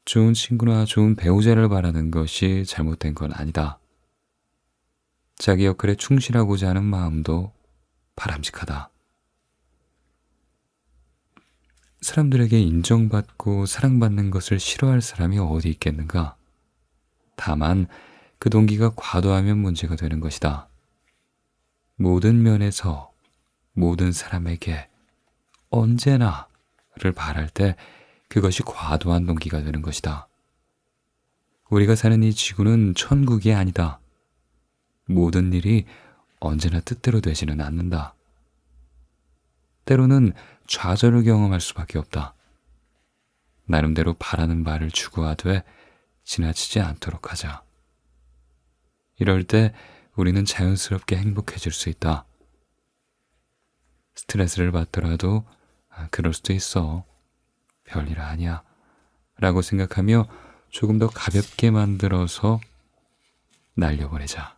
좋은 친구나 좋은 배우자를 바라는 것이 잘못된 건 아니다. 자기 역할에 충실하고자 하는 마음도 바람직하다. 사람들에게 인정받고 사랑받는 것을 싫어할 사람이 어디 있겠는가? 다만 그 동기가 과도하면 문제가 되는 것이다. 모든 면에서 모든 사람에게 언제나를 바랄 때 그것이 과도한 동기가 되는 것이다. 우리가 사는 이 지구는 천국이 아니다. 모든 일이 언제나 뜻대로 되지는 않는다. 때로는 좌절을 경험할 수밖에 없다. 나름대로 바라는 바를 추구하되 지나치지 않도록 하자. 이럴 때 우리는 자연스럽게 행복해질 수 있다. 스트레스를 받더라도 그럴 수도 있어. 별일 아니야. 라고 생각하며 조금 더 가볍게 만들어서 날려보내자.